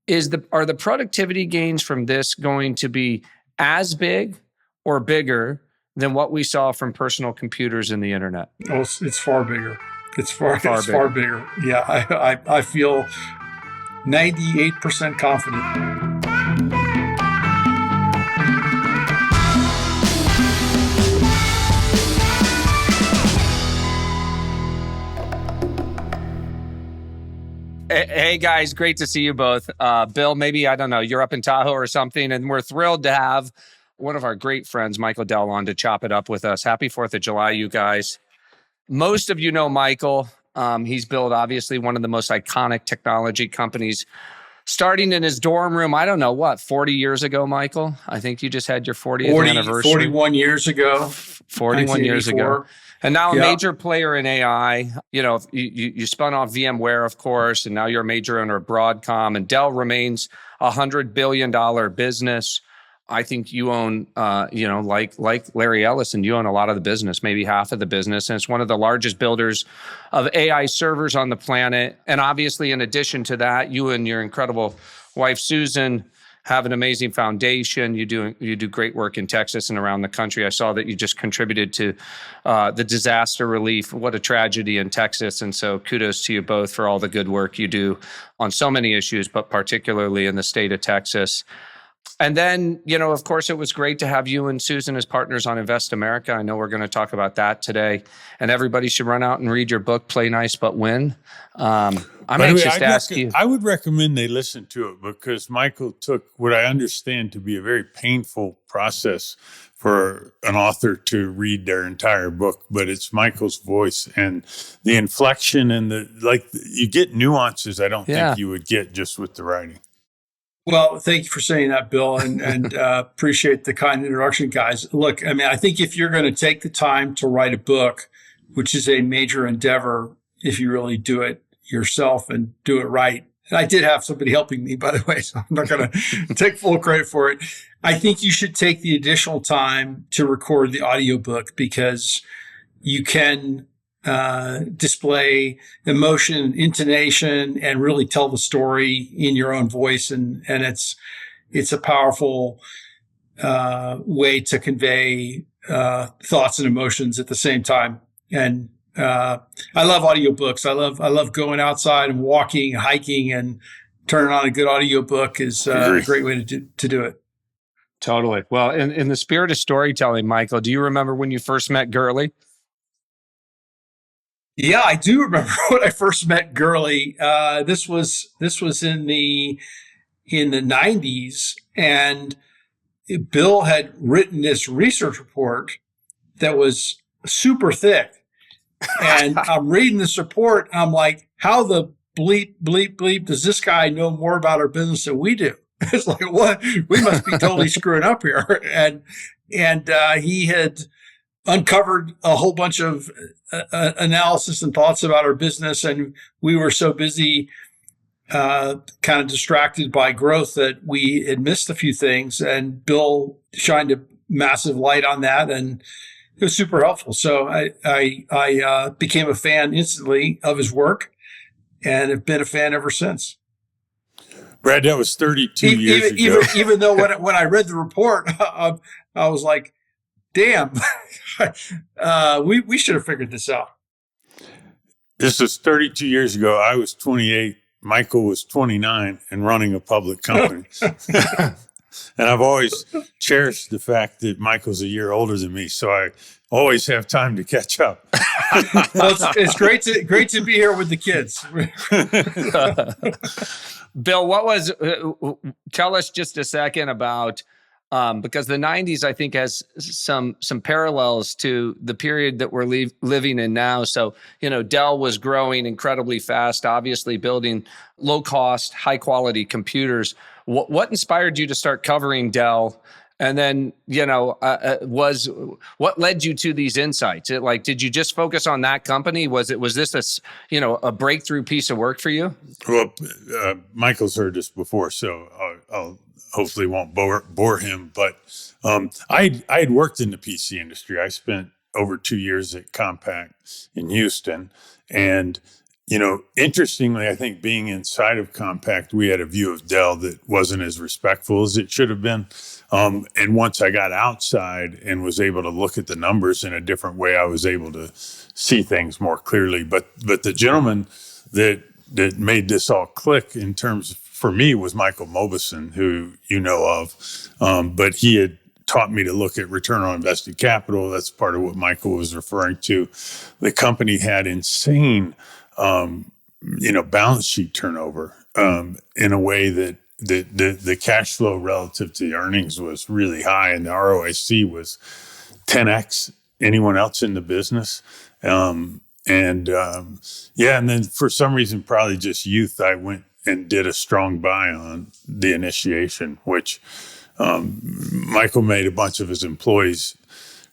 Are the productivity gains from this going to be as big or bigger than what we saw from personal computers and the internet? Oh, it's far bigger. It's far bigger. Yeah, I feel 98% confident. Hey guys, great to see you both. Bill, maybe, I don't know, you're up in Tahoe or something, and we're thrilled to have one of our great friends, Michael Dell, on to chop it up with us. Happy 4th of July, you guys. Most of you know Michael. He's built, obviously, one of the most iconic technology companies, starting in his dorm room, I don't know, 40 years ago, Michael? I think you just had your 40th anniversary. 41 years ago. 41 years ago. And now a major player in AI. You know, you spun off VMware, of course, and now you're a major owner of Broadcom. And Dell remains a $100 billion business. I think you own, like Larry Ellison, you own a lot of the business, maybe half of the business. And it's one of the largest builders of AI servers on the planet. And obviously, in addition to that, you and your incredible wife, Susan, have an amazing foundation. You do great work in Texas and around the country. I saw that you just contributed to the disaster relief. What a tragedy in Texas. And so kudos to you both for all the good work you do on so many issues, but particularly in the state of Texas. And then, of course, it was great to have you and Susan as partners on Invest America. I know we're going to talk about that today. And everybody should run out and read your book, Play Nice But Win. I'm anxious to ask you. I would recommend they listen to it because Michael took what I understand to be a very painful process for an author to read their entire book, but it's Michael's voice and the inflection and you get nuances I don't think you would get just with the writing. Well, thank you for saying that, Bill, and appreciate the kind introduction, guys. Look, I mean, I think if you're going to take the time to write a book, which is a major endeavor, if you really do it yourself and do it right. And I did have somebody helping me, by the way, so I'm not going to take full credit for it. I think you should take the additional time to record the audiobook because you can display emotion, intonation, and really tell the story in your own voice. And it's a powerful way to convey thoughts and emotions at the same time. And I love audiobooks. I love going outside and walking, hiking, and turning on a good audiobook is a great way to do it. Totally. Well, in the spirit of storytelling, Michael, do you remember when you first met Gurley? Yeah, I do remember when I first met Gurley. This was in the 90s, and Bill had written this research report that was super thick. And I'm reading this report, and I'm like, how the bleep does this guy know more about our business than we do? It's like, what? We must be totally screwing up here. And he had uncovered a whole bunch of analysis and thoughts about our business. And we were so busy, kind of distracted by growth that we had missed a few things. And Bill shined a massive light on that. And it was super helpful. So I became a fan instantly of his work and have been a fan ever since. Brad, that was 32 years ago. Even though when I read the report, I was like, damn, we should have figured this out. This was 32 years ago. I was 28. Michael was 29 and running a public company. And I've always cherished the fact that Michael's a year older than me, so I always have time to catch up. Well, it's great to be here with the kids. Bill, tell us just a second about, because the 90s, I think, has some parallels to the period that we're living in now. So, Dell was growing incredibly fast, obviously building low-cost, high-quality computers. What inspired you to start covering Dell? And then, what led you to these insights? Did you just focus on that company? Was this a breakthrough piece of work for you? Well, Michael's heard this before, so I'll hopefully won't bore him. But I had worked in the PC industry. I spent over 2 years at Compaq in Houston, and interestingly, I think being inside of Compact, we had a view of Dell that wasn't as respectful as it should have been. And once I got outside and was able to look at the numbers in a different way, I was able to see things more clearly. But the gentleman that made this all click in terms for me was Michael Mauboussin, who you know of. But he had taught me to look at return on invested capital. That's part of what Michael was referring to. The company had insane balance sheet turnover in a way that the cash flow relative to the earnings was really high, and the ROIC was 10x anyone else in the business. And then for some reason, probably just youth, I went and did a strong buy on the initiation, which Michael made a bunch of his employees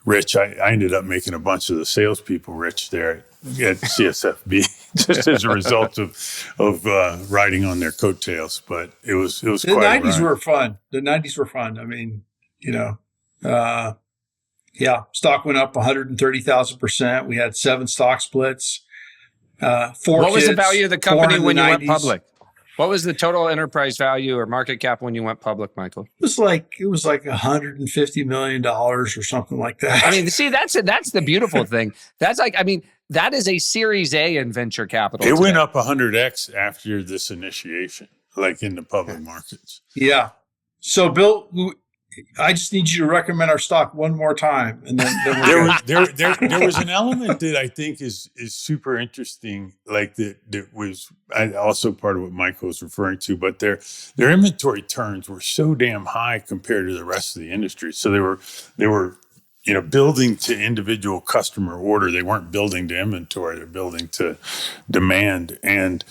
rich. I ended up making a bunch of the salespeople rich there at CSFB just as a result of riding on their coattails. But it was the quite 90s were fun. The 90s were fun. I mean, stock went up 130,000%. We had 7 stock splits. 4 What kids, was the value of the company when you went 90s. public? What was the total enterprise value or market cap when you went public, Michael? It was like $150 million or something like that. I mean, see, that's the beautiful thing. That's that is a Series A in venture capital. It went up 100x after this initiation, like in the public markets. Yeah. So, Bill, I just need you to recommend our stock one more time, and then we're good. There was an element that I think is super interesting, like that was also part of what Michael was referring to. But their inventory turns were so damn high compared to the rest of the industry. So they were building to individual customer order. They weren't building to inventory. They're building to demand, and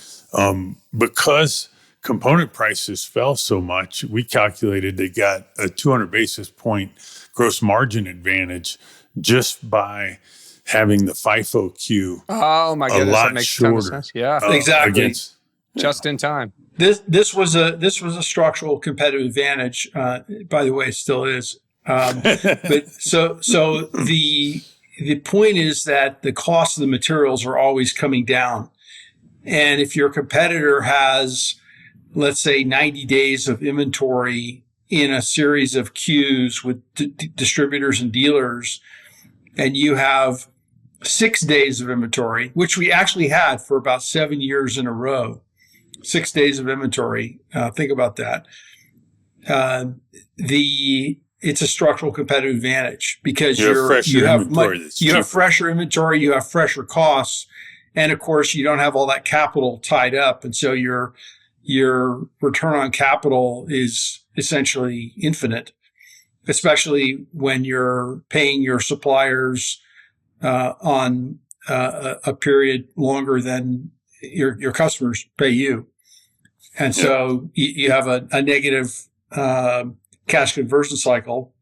because component prices fell so much, we calculated they got a 200 basis point gross margin advantage just by having the FIFO queue. Oh my goodness, that makes a ton of sense. Yeah, exactly. Just in time. This was a structural competitive advantage. By the way, it still is. But so the point is that the cost of the materials are always coming down, and if your competitor has, let's say, 90 days of inventory in a series of queues with distributors and dealers, and you have 6 days of inventory, which we actually had for about 7 years in a row, 6 days of inventory. Think about that. It's a structural competitive advantage because you have fresher inventory, you have fresher costs, and of course you don't have all that capital tied up, and so your return on capital is essentially infinite, especially when you're paying your suppliers on a period longer than your customers pay you. And so you have a negative cash conversion cycle,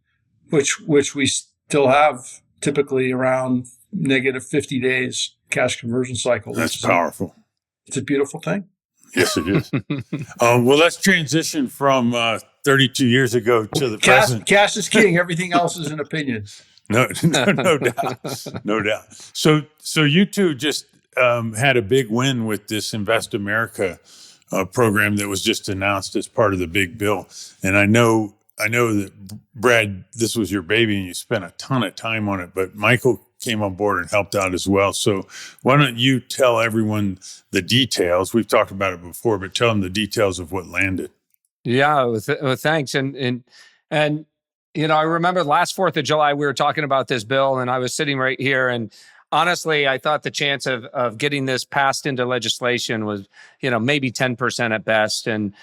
which we still have typically around negative 50 days cash conversion cycle. That's powerful. It's a beautiful thing. Yes, it is. Well, let's transition from 32 years ago to the present. Cash is king. Everything else is an opinion. No doubt. No doubt. So you two just had a big win with this Invest America program that was just announced as part of the big bill. And I know that, Brad, this was your baby and you spent a ton of time on it, but Michael came on board and helped out as well. So why don't you tell everyone the details? We've talked about it before, but tell them the details of what landed. Yeah, well, thanks. And I remember last 4th of July, we were talking about this bill and I was sitting right here, and honestly, I thought the chance of getting this passed into legislation was, maybe 10% at best. And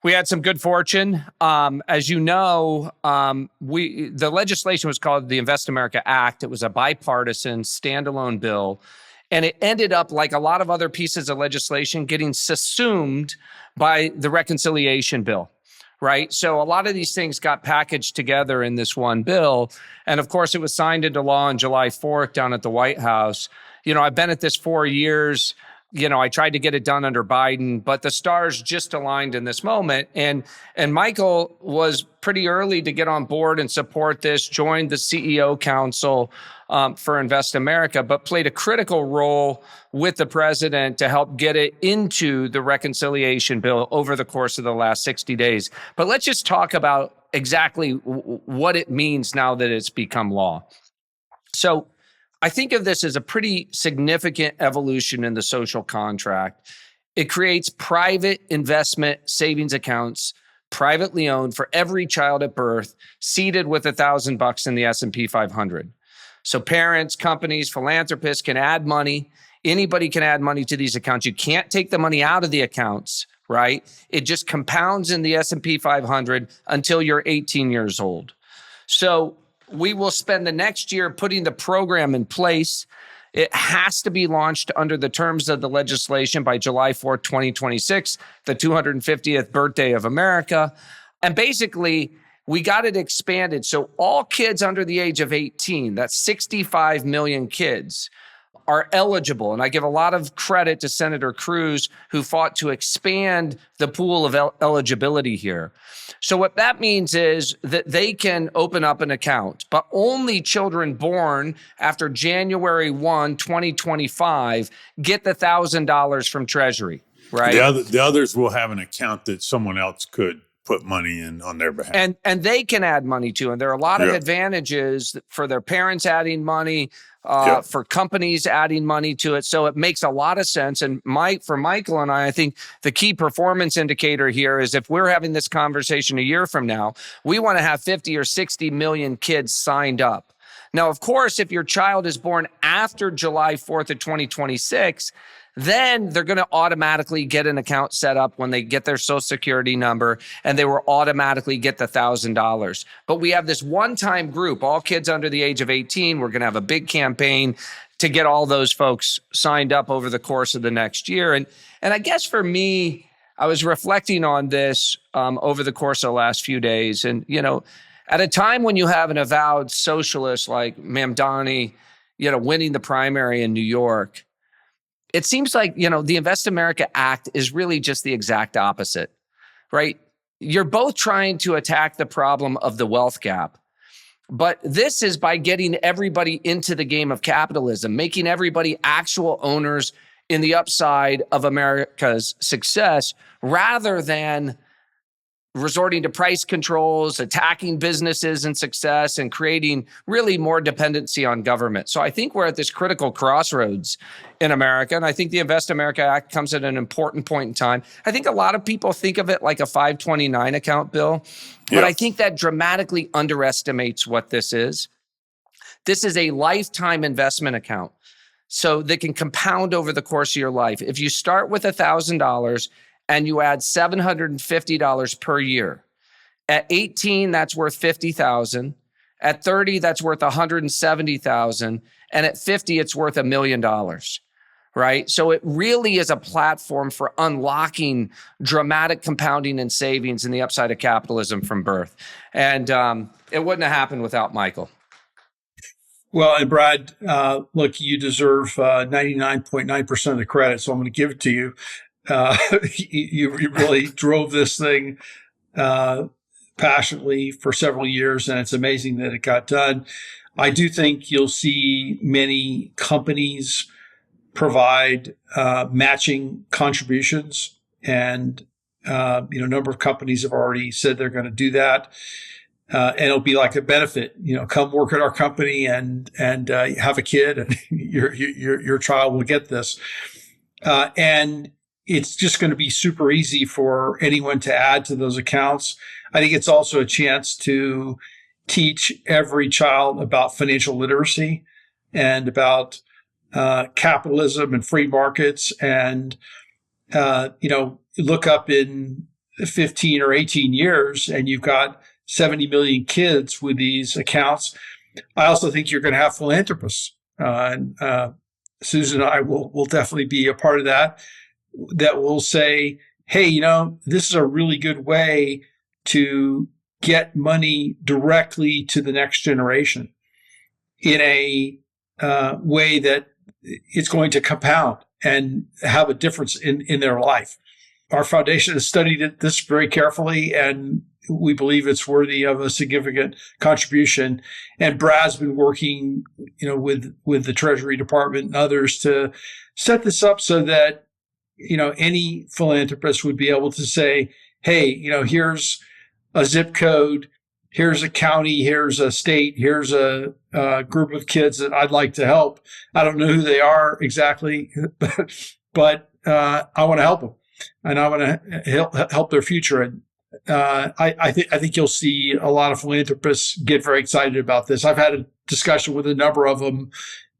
we had some good fortune. As you know, the legislation was called the Invest America Act. It was a bipartisan standalone bill. And it ended up, like a lot of other pieces of legislation, getting subsumed by the reconciliation bill, right? So a lot of these things got packaged together in this one bill. And of course, it was signed into law on July 4th down at the White House. I've been at this 4 years. I tried to get it done under Biden, but the stars just aligned in this moment. And Michael was pretty early to get on board and support this, joined the CEO Council for Invest America, but played a critical role with the president to help get it into the reconciliation bill over the course of the last 60 days. But let's just talk about exactly what it means now that it's become law. So I think of this as a pretty significant evolution in the social contract. It creates private investment savings accounts, privately owned for every child at birth, seeded with $1,000 in the S&P 500. So parents, companies, philanthropists can add money. Anybody can add money to these accounts. You can't take the money out of the accounts, right? It just compounds in the S&P 500 until you're 18 years old. So we will spend the next year putting the program in place. It has to be launched under the terms of the legislation by July 4th, 2026, the 250th birthday of America. And basically, we got it expanded. So all kids under the age of 18, that's 65 million kids, are eligible. And I give a lot of credit to Senator Cruz, who fought to expand the pool of eligibility here. So what that means is that they can open up an account, but only children born after January 1, 2025 get the $1,000 from Treasury, right? The others will have an account that someone else could put money in on their behalf. And they can add money to. And there are a lot of advantages for their parents adding money, for companies adding money to it. So it makes a lot of sense. And for Michael and I think the key performance indicator here is if we're having this conversation a year from now, we want to have 50 or 60 million kids signed up. Now, of course, if your child is born after July 4th of 2026, then they're going to automatically get an account set up when they get their social security number, and they will automatically get the $1,000. But we have this one-time group, all kids under the age of 18. We're going to have a big campaign to get all those folks signed up over the course of the next year. And I guess for me, I was reflecting on this over the course of the last few days. And, at a time when you have an avowed socialist like Mamdani, winning the primary in New York, it seems like, the Invest America Act is really just the exact opposite, right? You're both trying to attack the problem of the wealth gap, but this is by getting everybody into the game of capitalism, making everybody actual owners in the upside of America's success, rather than resorting to price controls, attacking businesses and success, and creating really more dependency on government. So I think we're at this critical crossroads in America. And I think the Invest America Act comes at an important point in time. I think a lot of people think of it like a 529 account bill, but I think that dramatically underestimates what this is. This is a lifetime investment account, so they can compound over the course of your life. If you start with $1,000 and you add $750 per year, at 18, that's worth $50,000. At 30, that's worth $170,000. And at 50, it's worth $1 million, right? So it really is a platform for unlocking dramatic compounding and savings in the upside of capitalism from birth. And it wouldn't have happened without Michael. Well, and Brad, look, you deserve 99.9% of the credit, so I'm going to give it to you. You really drove this thing passionately for several years, and it's amazing that it got done. I do think you'll see many companies provide matching contributions, and a number of companies have already said they're going to do that. And it'll be like a benefit, come work at our company and have a kid, and your child will get this. And it's just going to be super easy for anyone to add to those accounts. I think it's also a chance to teach every child about financial literacy and about capitalism and free markets. And, look up in 15 or 18 years and you've got 70 million kids with these accounts. I also think you're going to have philanthropists. And Susan and I will definitely be a part of that will say, hey, this is a really good way to get money directly to the next generation in a way that it's going to compound and have a difference in their life. Our foundation has studied this very carefully, and we believe it's worthy of a significant contribution. And Brad's been working, with the Treasury Department and others to set this up so that, any philanthropist would be able to say, hey, here's a zip code, here's a county, here's a state, here's a group of kids that I'd like to help. I don't know who they are exactly, but I want to help them, and I want to help their future. And I think you'll see a lot of philanthropists get very excited about this. I've had a discussion with a number of them,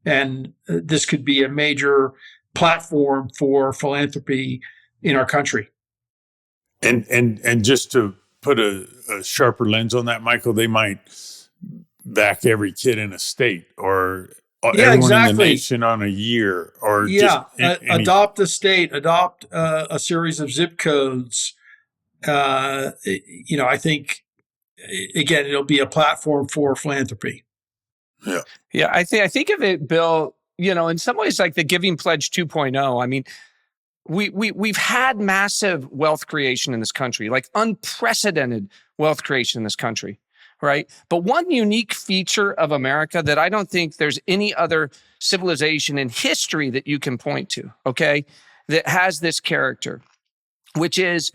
and this could be a major platform for philanthropy in our country. And just to put a sharper lens on that, Michael, they might back every kid in a state or everyone in the nation on a year, or adopt a state, adopt a series of zip codes. I think, again, it'll be a platform for philanthropy. Yeah. I think of it, Bill, in some ways like the Giving Pledge 2.0. I mean, we've had massive wealth creation in this country, like unprecedented wealth creation in this country, right? But one unique feature of America that I don't think there's any other civilization in history that you can point to, okay, that has this character, which is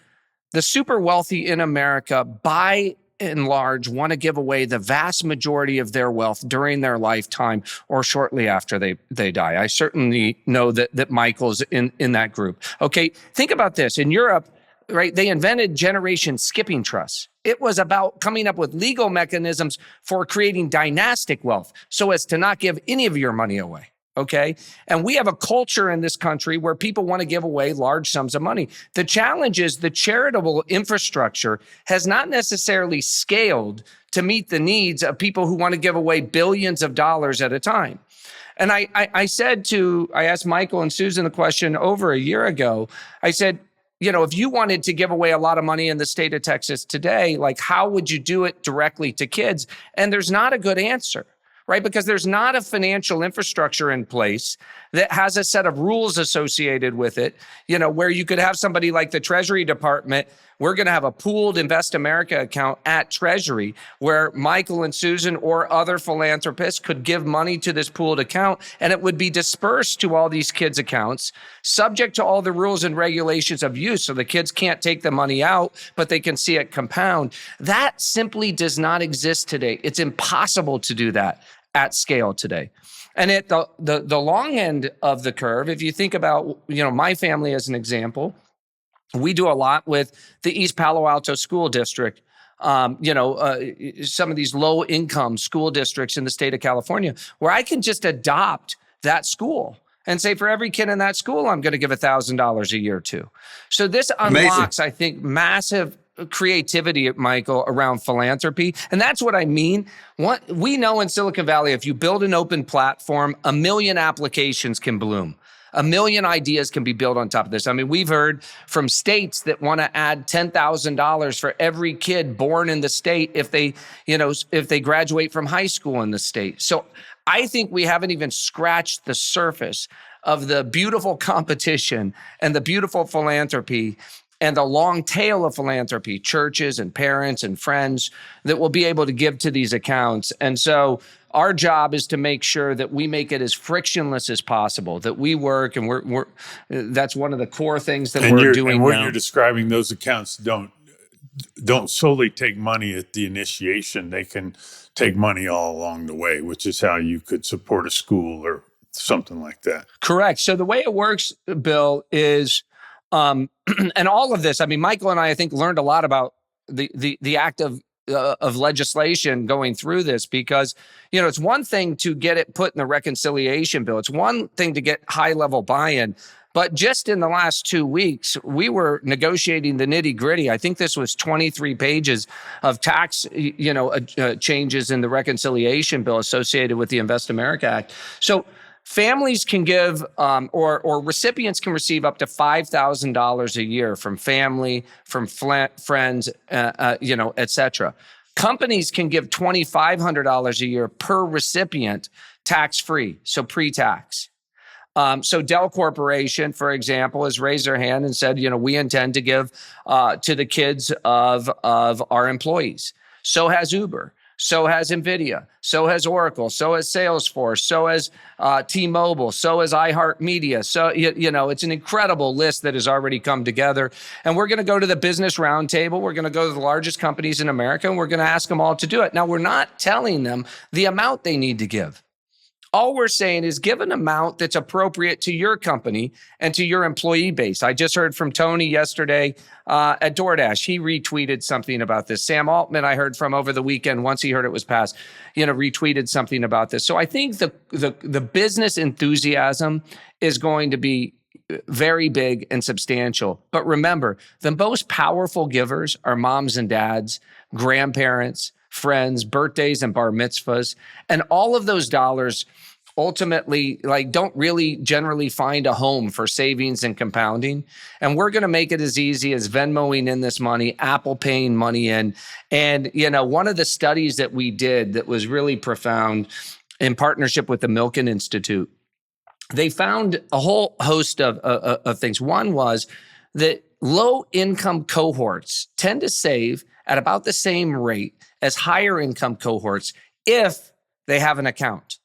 the super wealthy in America, by and large, want to give away the vast majority of their wealth during their lifetime or shortly after they die. I certainly know that Michael's in that group. Okay, think about this. In Europe, right, they invented generation skipping trusts. It was about coming up with legal mechanisms for creating dynastic wealth so as to not give any of your money away. Okay. And we have a culture in this country where people want to give away large sums of money. The challenge is the charitable infrastructure has not necessarily scaled to meet the needs of people who want to give away billions of dollars at a time. And I asked Michael and Susan the question over a year ago. I said, if you wanted to give away a lot of money in the state of Texas today, like, how would you do it directly to kids? And there's not a good answer. Right? Because there's not a financial infrastructure in place that has a set of rules associated with it, where you could have somebody like the Treasury Department. We're going to have a pooled Invest America account at Treasury where Michael and Susan or other philanthropists could give money to this pooled account, and it would be dispersed to all these kids' accounts, subject to all the rules and regulations of use. So the kids can't take the money out, but they can see it compound. That simply does not exist today. It's impossible to do that at scale today. And at the long end of the curve, if you think about, my family as an example, we do a lot with the East Palo Alto School District, some of these low income school districts in the state of California, where I can just adopt that school and say, for every kid in that school, I'm going to give $1,000 a year to. So this unlocks, I think, massive creativity, Michael, around philanthropy. And that's what I mean. What we know in Silicon Valley, if you build an open platform, 1 million applications can bloom. 1 million ideas can be built on top of this. I mean, we've heard from states that want to add $10,000 for every kid born in the state if they graduate from high school in the state. So I think we haven't even scratched the surface of the beautiful competition and the beautiful philanthropy and the long tail of philanthropy, churches and parents and friends that will be able to give to these accounts. And so our job is to make sure that we make it as frictionless as possible, that we work, and we're that's one of the core things that we're doing. And what now. You're describing, those accounts don't solely take money at the initiation. They can take money all along the way, which is how you could support a school or something like that. Correct. So the way it works, Bill, is and all of this, I mean, Michael and I think, learned a lot about the act of legislation going through this, because, it's one thing to get it put in the reconciliation bill. It's one thing to get high level buy-in. But just in the last 2 weeks, we were negotiating the nitty gritty. I think this was 23 pages of tax, changes in the reconciliation bill associated with the Invest America Act. So families can give, or recipients can receive up to $5,000 a year from family, from friends, et cetera. Companies can give $2,500 a year per recipient, tax-free, so pre-tax. So Dell Corporation, for example, has raised their hand and said, we intend to give to the kids of our employees. So has Uber. So has NVIDIA. So has Oracle. So has Salesforce. So has T-Mobile. So has iHeartMedia. So, it's an incredible list that has already come together. And we're going to go to the Business Roundtable. We're going to go to the largest companies in America, and we're going to ask them all to do it. Now, we're not telling them the amount they need to give. All we're saying is give an amount that's appropriate to your company and to your employee base. I just heard from Tony yesterday at DoorDash. He retweeted something about this. Sam Altman, I heard from over the weekend, once he heard it was passed, retweeted something about this. So I think the business enthusiasm is going to be very big and substantial. But remember, the most powerful givers are moms and dads, grandparents, friends, birthdays, and bar mitzvahs. And all of those dollars ultimately don't really generally find a home for savings and compounding. And we're going to make it as easy as Venmoing in this money, Apple paying money in. And, one of the studies that we did that was really profound in partnership with the Milken Institute, they found a whole host of things. One was that low-income cohorts tend to save at about the same rate as higher income cohorts if they have an account.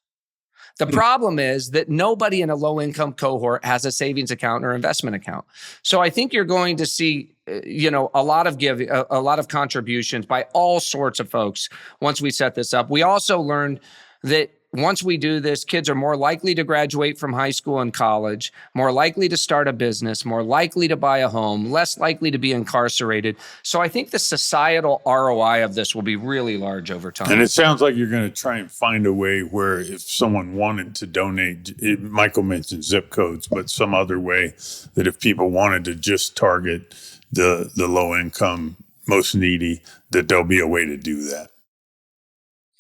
The problem is that nobody in a low income cohort has a savings account or investment account. So I think you're going to see, a lot of contributions by all sorts of folks once we set this up. We also learned that once we do this, kids are more likely to graduate from high school and college, more likely to start a business, more likely to buy a home, less likely to be incarcerated. So I think the societal ROI of this will be really large over time. And it sounds like you're going to try and find a way where if someone wanted to donate, Michael mentioned zip codes, but some other way that if people wanted to just target the low income, most needy, that there'll be a way to do that.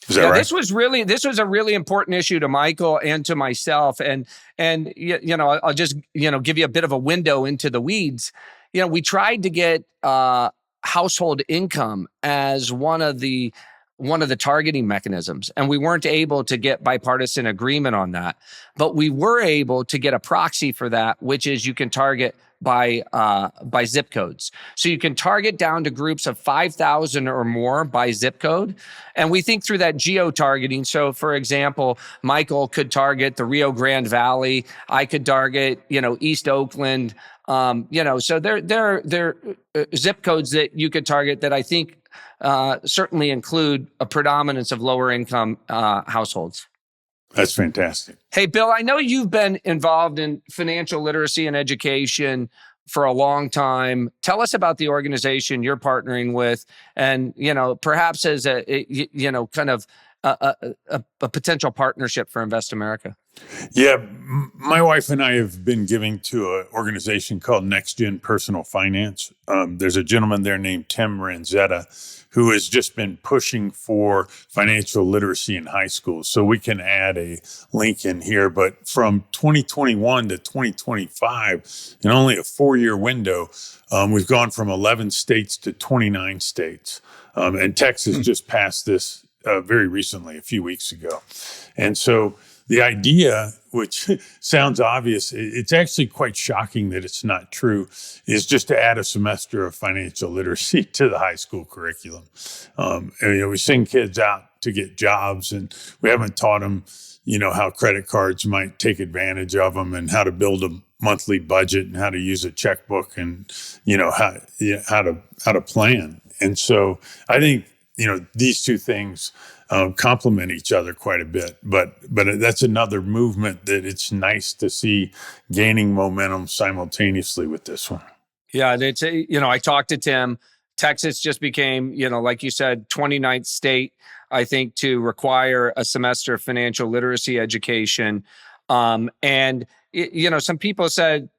Is that right? This was a really important issue to Michael and to myself. And I'll just, give you a bit of a window into the weeds. We tried to get household income as one of the targeting mechanisms, and we weren't able to get bipartisan agreement on that. But we were able to get a proxy for that, which is you can target by zip codes. So you can target down to groups of 5,000 or more by zip code. And we think through that geo-targeting. So for example, Michael could target the Rio Grande Valley. I could target, East Oakland. So there are zip codes that you could target that I think certainly include a predominance of lower income households. That's fantastic. Hey, Bill, I know you've been involved in financial literacy and education for a long time. Tell us about the organization you're partnering with and, perhaps as a potential partnership for Invest America. Yeah, my wife and I have been giving to an organization called Next Gen Personal Finance. There's a gentleman there named Tim Ranzetta who has just been pushing for financial literacy in high schools. So we can add a link in here. But from 2021 to 2025, in only a 4-year window, we've gone from 11 states to 29 states. And Texas just passed this very recently, a few weeks ago. And so the idea, which sounds obvious, it's actually quite shocking that it's not true, is just to add a semester of financial literacy to the high school curriculum. We send kids out to get jobs, and we haven't taught them, how credit cards might take advantage of them and how to build a monthly budget and how to use a checkbook and, how to plan. And so I think, these two things complement each other quite a bit, but that's another movement that it's nice to see gaining momentum simultaneously with this one. Yeah, it's I talked to Tim. Texas just became, like you said, 29th state, I think, to require a semester of financial literacy education. And some people said,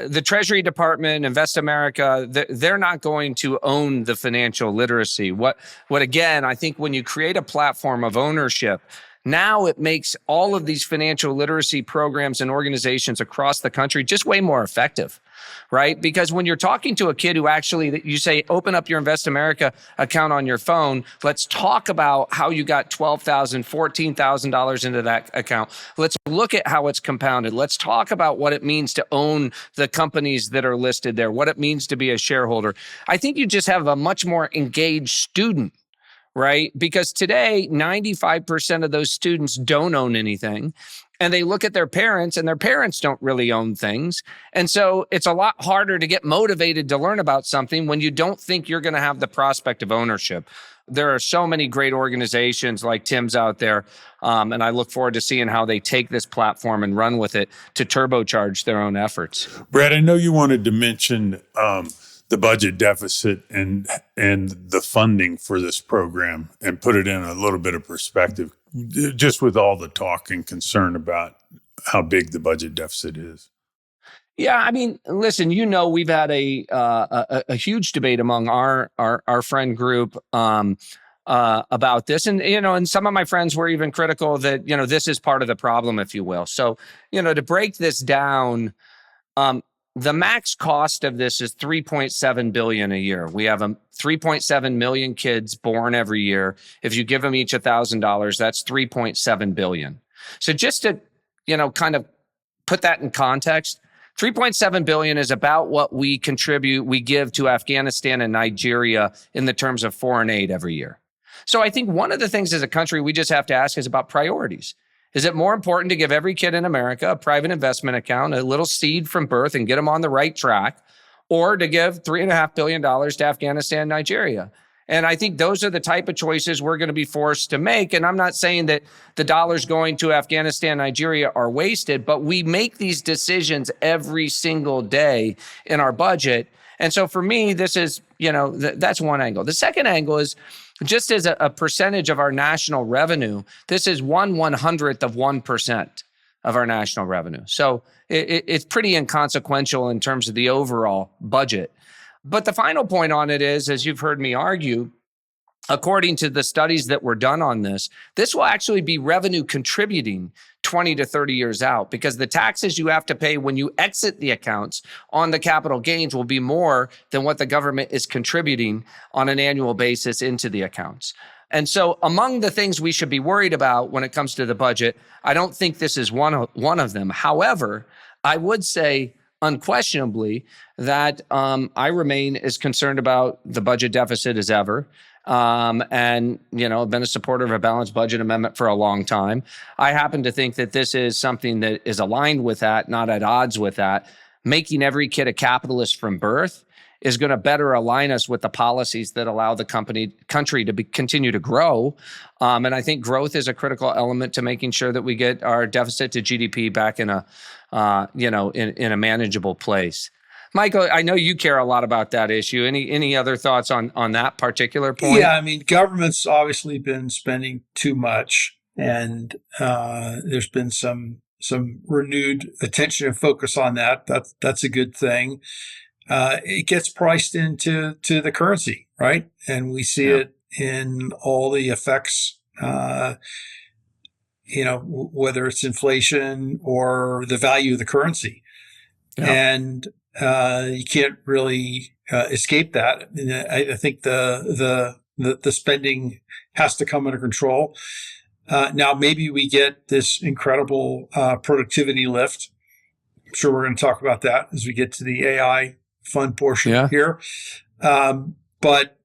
the Treasury Department, Invest America, they're not going to own the financial literacy. What again, I think when you create a platform of ownership, Now it makes all of these financial literacy programs and organizations across the country just way more effective, right? Because when you're talking to a kid who actually, you say, open up your Invest America account on your phone. Let's talk about how you got $12,000, $14,000 into that account. Let's look at how it's compounded. Let's talk about what it means to own the companies that are listed there, what it means to be a shareholder. I think you just have a much more engaged student, right? Because today, 95% of those students don't own anything. And they look at their parents, and their parents don't really own things. And so it's a lot harder to get motivated to learn about something when you don't think you're going to have the prospect of ownership. There are so many great organizations like Tim's out there. And I look forward to seeing how they take this platform and run with it to turbocharge their own efforts. Brad, I know you wanted to mention the budget deficit and the funding for this program and put it in a little bit of perspective, just with all the talk and concern about how big the budget deficit is. Yeah, I mean, listen, we've had a huge debate among our friend group about this, and some of my friends were even critical that this is part of the problem, if you will. So to break this down. The max cost of this is $3.7 billion a year. We have 3.7 million kids born every year. If you give them each $1,000, that's $3.7 billion. So just to, kind of put that in context, $3.7 billion is about what we give to Afghanistan and Nigeria in the terms of foreign aid every year. So I think one of the things as a country we just have to ask is about priorities. Is it more important to give every kid in America a private investment account, a little seed from birth, and get them on the right track, or to give $3.5 billion to Afghanistan and Nigeria? And I think those are the type of choices we're going to be forced to make. And I'm not saying that the dollars going to Afghanistan, Nigeria are wasted, but we make these decisions every single day in our budget. And so for me, this is, that's one angle. The second angle is, just as a percentage of our national revenue, this is 1/100th of 1% of our national revenue. So it's pretty inconsequential in terms of the overall budget. But the final point on it is, as you've heard me argue, according to the studies that were done on this will actually be revenue contributing 20 to 30 years out, because the taxes you have to pay when you exit the accounts on the capital gains will be more than what the government is contributing on an annual basis into the accounts. And so among the things we should be worried about when it comes to the budget, I don't think this is one of them. However, I would say unquestionably that I remain as concerned about the budget deficit as ever. And, I've been a supporter of a balanced budget amendment for a long time. I happen to think that this is something that is aligned with that, not at odds with that. Making every kid a capitalist from birth is going to better align us with the policies that allow the country to continue to grow. And I think growth is a critical element to making sure that we get our deficit to GDP back in a manageable place. Michael, I know you care a lot about that issue. Any other thoughts on that particular point? Yeah, I mean, government's obviously been spending too much, and there's been some renewed attention and focus on that. That's a good thing. It gets priced into the currency, right? And we see it in all the effects. Whether it's inflation or the value of the currency, and you can't really escape that. And I think the spending has to come under control. Now, maybe we get this incredible productivity lift. I'm sure we're going to talk about that as we get to the AI fun portion here. But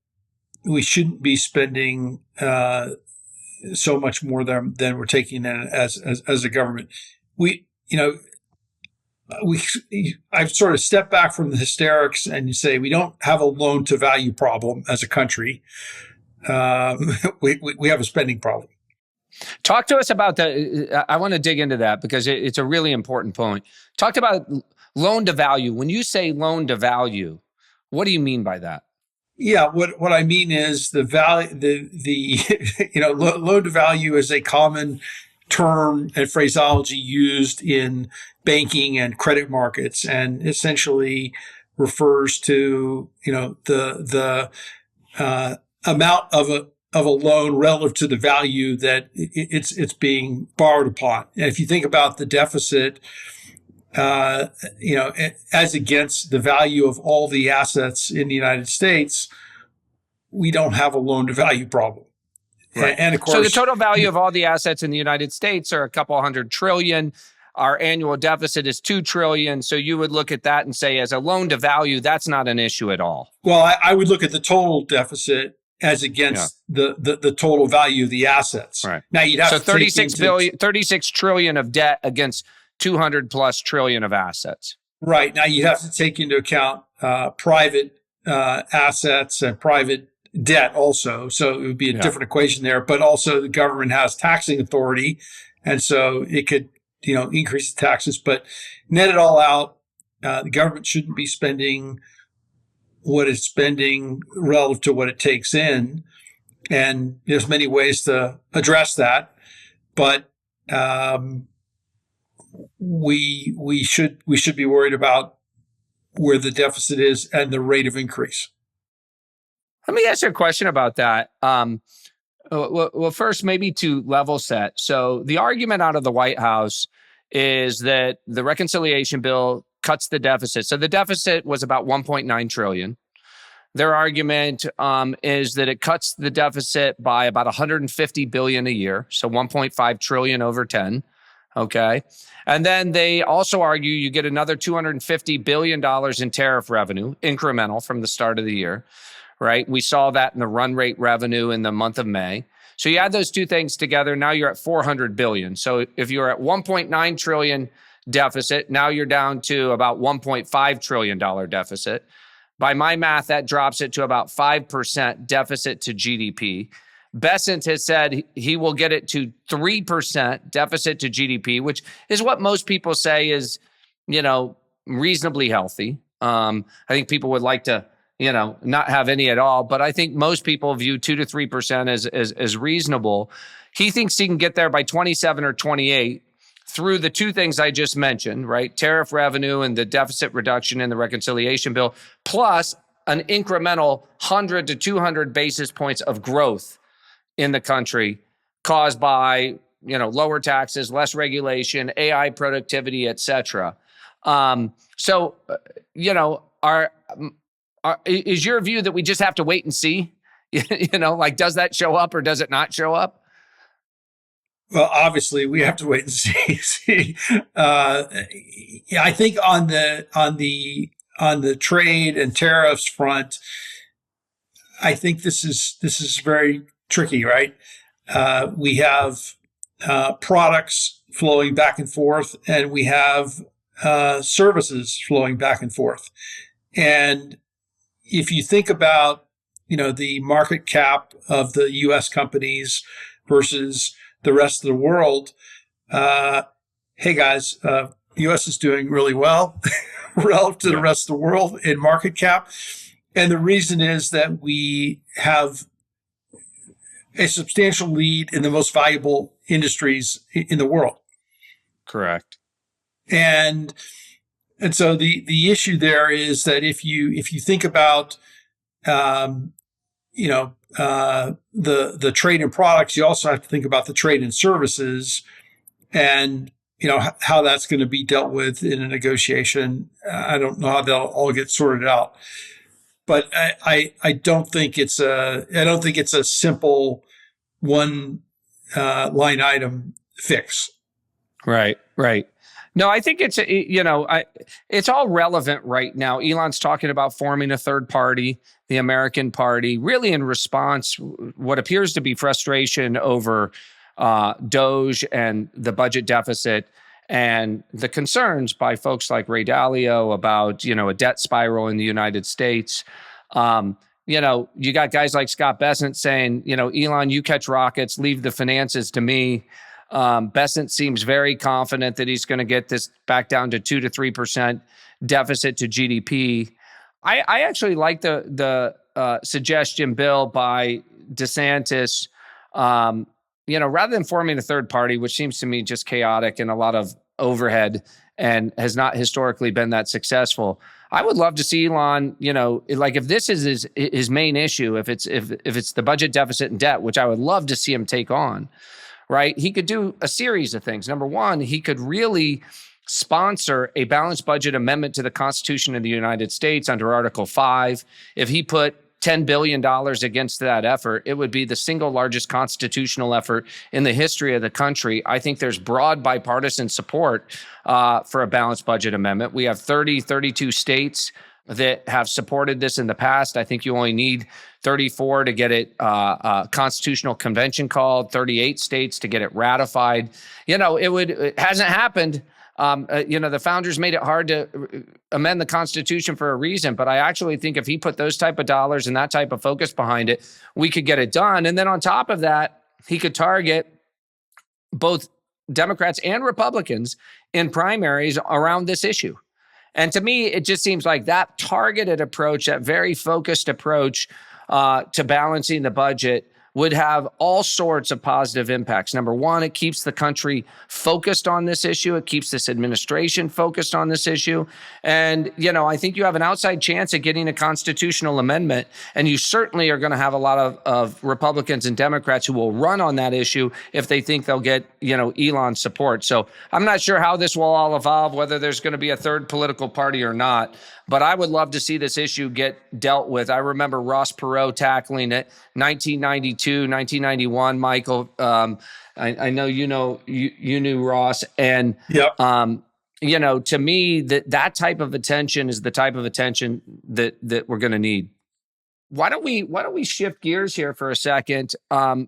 we shouldn't be spending so much more than we're taking in as a government. I've sort of stepped back from the hysterics and you say we don't have a loan to value problem as a country. We have a spending problem. Talk to us about that. I want to dig into that because it's a really important point. Talk about loan to value. When you say loan to value, what do you mean by that? Yeah, what I mean is the value, loan to value is a common term and phraseology used in banking and credit markets, and essentially refers to the amount of of a loan relative to the value that it's being borrowed upon. And if you think about the deficit, as against the value of all the assets in the United States, we don't have a loan to value problem. Right. And of course, so the total value of all the assets in the United States are a couple $100 trillion. Our annual deficit is $2 trillion. So you would look at that and say, as a loan to value, that's not an issue at all. Well, I would look at the total deficit as against the total value of the assets. Right. Now you'd have so to 36 trillion of debt against 200 plus trillion of assets. Right. Now you'd have to take into account private assets and private debt also. So it would be a different equation there, but also the government has taxing authority. And so it could, increase the taxes, but net it all out, the government shouldn't be spending what it's spending relative to what it takes in. And there's many ways to address that, but we should be worried about where the deficit is and the rate of increase. Let me ask you a question about that. Well, first, maybe to level set. So the argument out of the White House is that the reconciliation bill cuts the deficit. So the deficit was about 1.9 trillion. Their argument is that it cuts the deficit by about 150 billion a year. So 1.5 trillion over 10. Okay. And then they also argue you get another $250 billion in tariff revenue, incremental from the start of the year. Right? We saw that in the run rate revenue in the month of May. So you add those two things together, now you're at 400 billion. So if you're at 1.9 trillion deficit, now you're down to about $1.5 trillion deficit. By my math, that drops it to about 5% deficit to GDP. Bessent has said he will get it to 3% deficit to GDP, which is what most people say is, reasonably healthy. I think people would like to not have any at all. But I think most people view 2 to 3% as reasonable. He thinks he can get there by 27 or 28 through the two things I just mentioned, right? Tariff revenue and the deficit reduction in the reconciliation bill, plus an incremental 100 to 200 basis points of growth in the country caused by, lower taxes, less regulation, AI productivity, et cetera. Is your view that we just have to wait and see? Does that show up or does it not show up? Well, obviously, we have to wait and see. I think on the trade and tariffs front, I think this is very tricky, right? We have products flowing back and forth, and we have services flowing back and forth, and if you think about, the market cap of the U.S. companies versus the rest of the world, hey guys, U.S. is doing really well relative to the rest of the world in market cap. And the reason is that we have a substantial lead in the most valuable industries in the world. Correct. And so the issue there is that if you think about the trade in products, you also have to think about the trade in services, and how that's going to be dealt with in a negotiation. I don't know how they'll all get sorted out, but I don't think it's a simple one line item fix. Right. No, I think it's, it's all relevant right now. Elon's talking about forming a third party, the American Party, really in response what appears to be frustration over Doge and the budget deficit and the concerns by folks like Ray Dalio about, a debt spiral in the United States. You got guys like Scott Bessent saying, Elon, you catch rockets, leave the finances to me. Bessent seems very confident that he's going to get this back down to 2 to 3% deficit to GDP. I actually like the suggestion, Bill, by DeSantis, rather than forming a third party, which seems to me just chaotic and a lot of overhead and has not historically been that successful. I would love to see Elon, like if this is his main issue, if it's the budget deficit and debt, which I would love to see him take on, right? He could do a series of things. Number one, he could really sponsor a balanced budget amendment to the Constitution of the United States under Article 5. If he put $10 billion against that effort, it would be the single largest constitutional effort in the history of the country. I think there's broad bipartisan support for a balanced budget amendment. We have 32 states that have supported this in the past. I think you only need 34 to get it a constitutional convention called, 38 states to get it ratified. It hasn't happened. The founders made it hard to amend the Constitution for a reason, but I actually think if he put those type of dollars and that type of focus behind it, we could get it done. And then on top of that, he could target both Democrats and Republicans in primaries around this issue. And to me, it just seems like that targeted approach, that very focused approach to balancing the budget would have all sorts of positive impacts. Number one, it keeps the country focused on this issue. It keeps this administration focused on this issue. And, I think you have an outside chance of getting a constitutional amendment. And you certainly are going to have a lot of Republicans and Democrats who will run on that issue if they think they'll get, Elon's support. So I'm not sure how this will all evolve, whether there's going to be a third political party or not. But I would love to see this issue get dealt with. I remember Ross Perot tackling it, 1992, 1991. Michael, I know you knew Ross, and yep. To me that type of attention is the type of attention that we're going to need. Why don't we shift gears here for a second?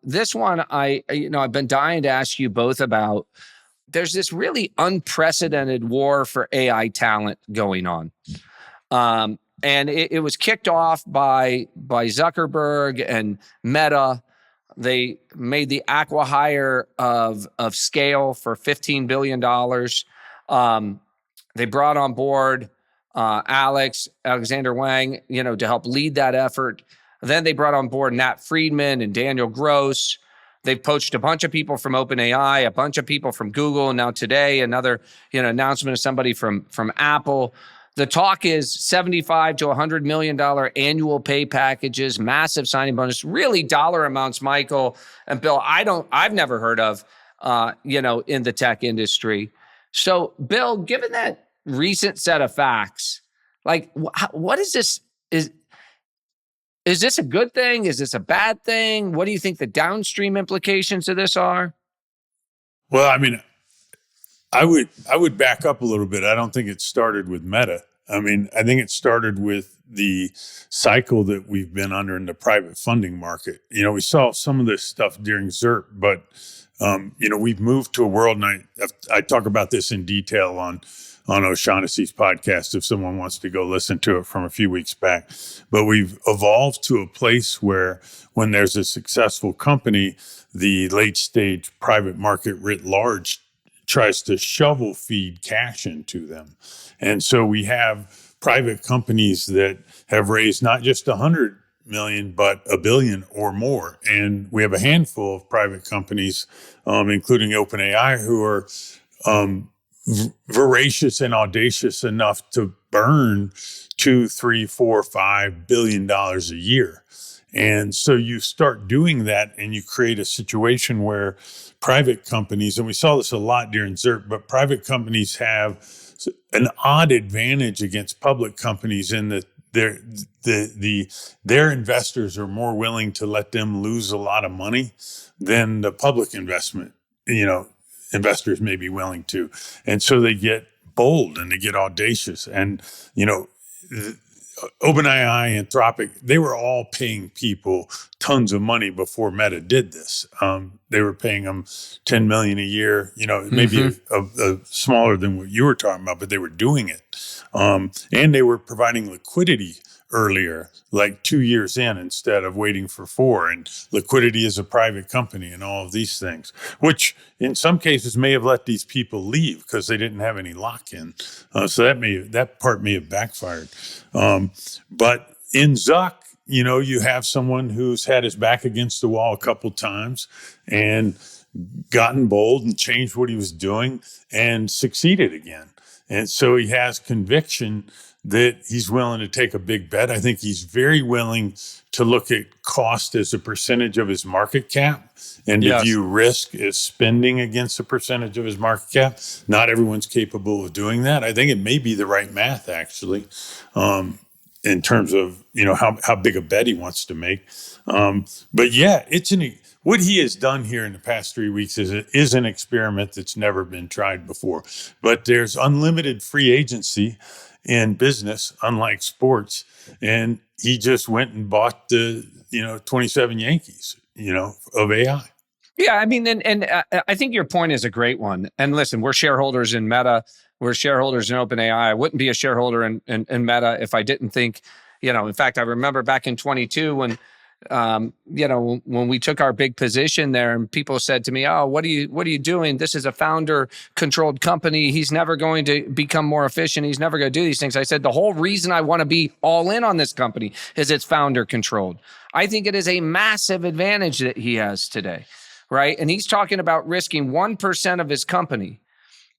This one I've been dying to ask you both about. There's this really unprecedented war for AI talent going on. And it was kicked off by Zuckerberg and Meta. They made the acqui-hire of Scale for $15 billion. They brought on board Alexander Wang, to help lead that effort. Then they brought on board Nat Friedman and Daniel Gross. They've poached a bunch of people from OpenAI, a bunch of people from Google. And now today, another announcement of somebody from Apple. The talk is $75 to $100 million annual pay packages, massive signing bonus, really dollar amounts, Michael and Bill, I've never heard of, in the tech industry. So, Bill, given that recent set of facts, like, what is this? Is this a good thing? Is this a bad thing? What do you think the downstream implications of this are? Well, I mean, I would back up a little bit. I don't think it started with Meta. I mean, I think it started with the cycle that we've been under in the private funding market. We saw some of this stuff during ZERP, but we've moved to a world, and I talk about this in detail on O'Shaughnessy's podcast if someone wants to go listen to it from a few weeks back. But we've evolved to a place where when there's a successful company, the late stage private market writ large tries to shovel feed cash into them. And so we have private companies that have raised not just 100 million, but $1 billion or more. And we have a handful of private companies, including OpenAI, who are voracious and audacious enough to burn $2, $3, $4, $5 billion a year. And so you start doing that and you create a situation where private companies, and we saw this a lot during ZERP, but private companies have an odd advantage against public companies in that their investors are more willing to let them lose a lot of money than the public investors may be willing to. And so they get bold and they get audacious. And, OpenAI, Anthropic, they were all paying people tons of money before Meta did this. They were paying them $10 million a year, maybe a smaller than what you were talking about, but they were doing it. And they were providing liquidity earlier, like 2 years in instead of waiting for 4. And liquidity is a private company and all of these things, which in some cases may have let these people leave because they didn't have any lock-in. So that part may have backfired. But in Zuck, you have someone who's had his back against the wall a couple times and gotten bold and changed what he was doing and succeeded again. And so he has conviction that he's willing to take a big bet. I think he's very willing to look at cost as a percentage of his market cap and to view risk as spending against a percentage of his market cap. Not everyone's capable of doing that. I think it may be the right math, actually, in terms of, how big a bet he wants to make. But yeah, what he has done here in the past 3 weeks is an experiment that's never been tried before. But there's unlimited free agency in business, unlike sports. And he just went and bought the, 27 Yankees, of AI. Yeah, I mean, and I think your point is a great one. And listen, we're shareholders in Meta. We're shareholders in OpenAI. I wouldn't be a shareholder in Meta if I didn't think, in fact, I remember back in 22 when, when we took our big position there and people said to me, oh, what are you doing? This is a founder controlled company. He's never going to become more efficient. He's never going to do these things. I said, the whole reason I want to be all in on this company is it's founder controlled. I think it is a massive advantage that he has today, right? And he's talking about risking 1% of his company,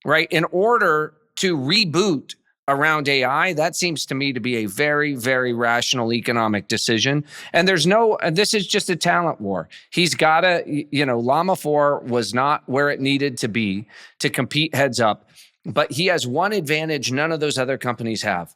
right? In order to reboot around AI, that seems to me to be a very, very rational economic decision. And this is just a talent war. He's got to, Llama 4 was not where it needed to be to compete heads up, but he has one advantage none of those other companies have.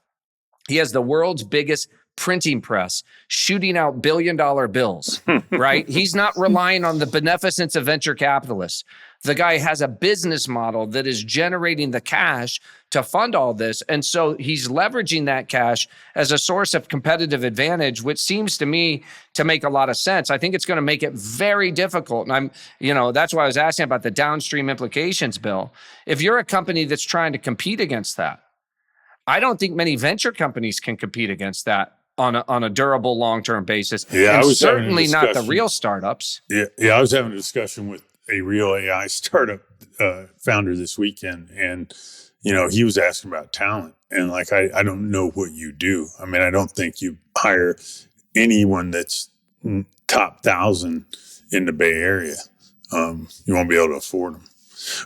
He has the world's biggest printing press shooting out billion-dollar bills, right? He's not relying on the beneficence of venture capitalists. The guy has a business model that is generating the cash to fund all this. And so he's leveraging that cash as a source of competitive advantage, which seems to me to make a lot of sense. I think it's going to make it very difficult. And that's why I was asking about the downstream implications, Bill. If you're a company that's trying to compete against that, I don't think many venture companies can compete against that on a durable long-term basis. Yeah, and certainly not the real startups. Yeah, I was having a discussion with a real AI startup founder this weekend, and he was asking about talent, and I don't know what you do. I mean, I don't think you hire anyone that's top 1,000 in the Bay Area. You won't be able to afford them.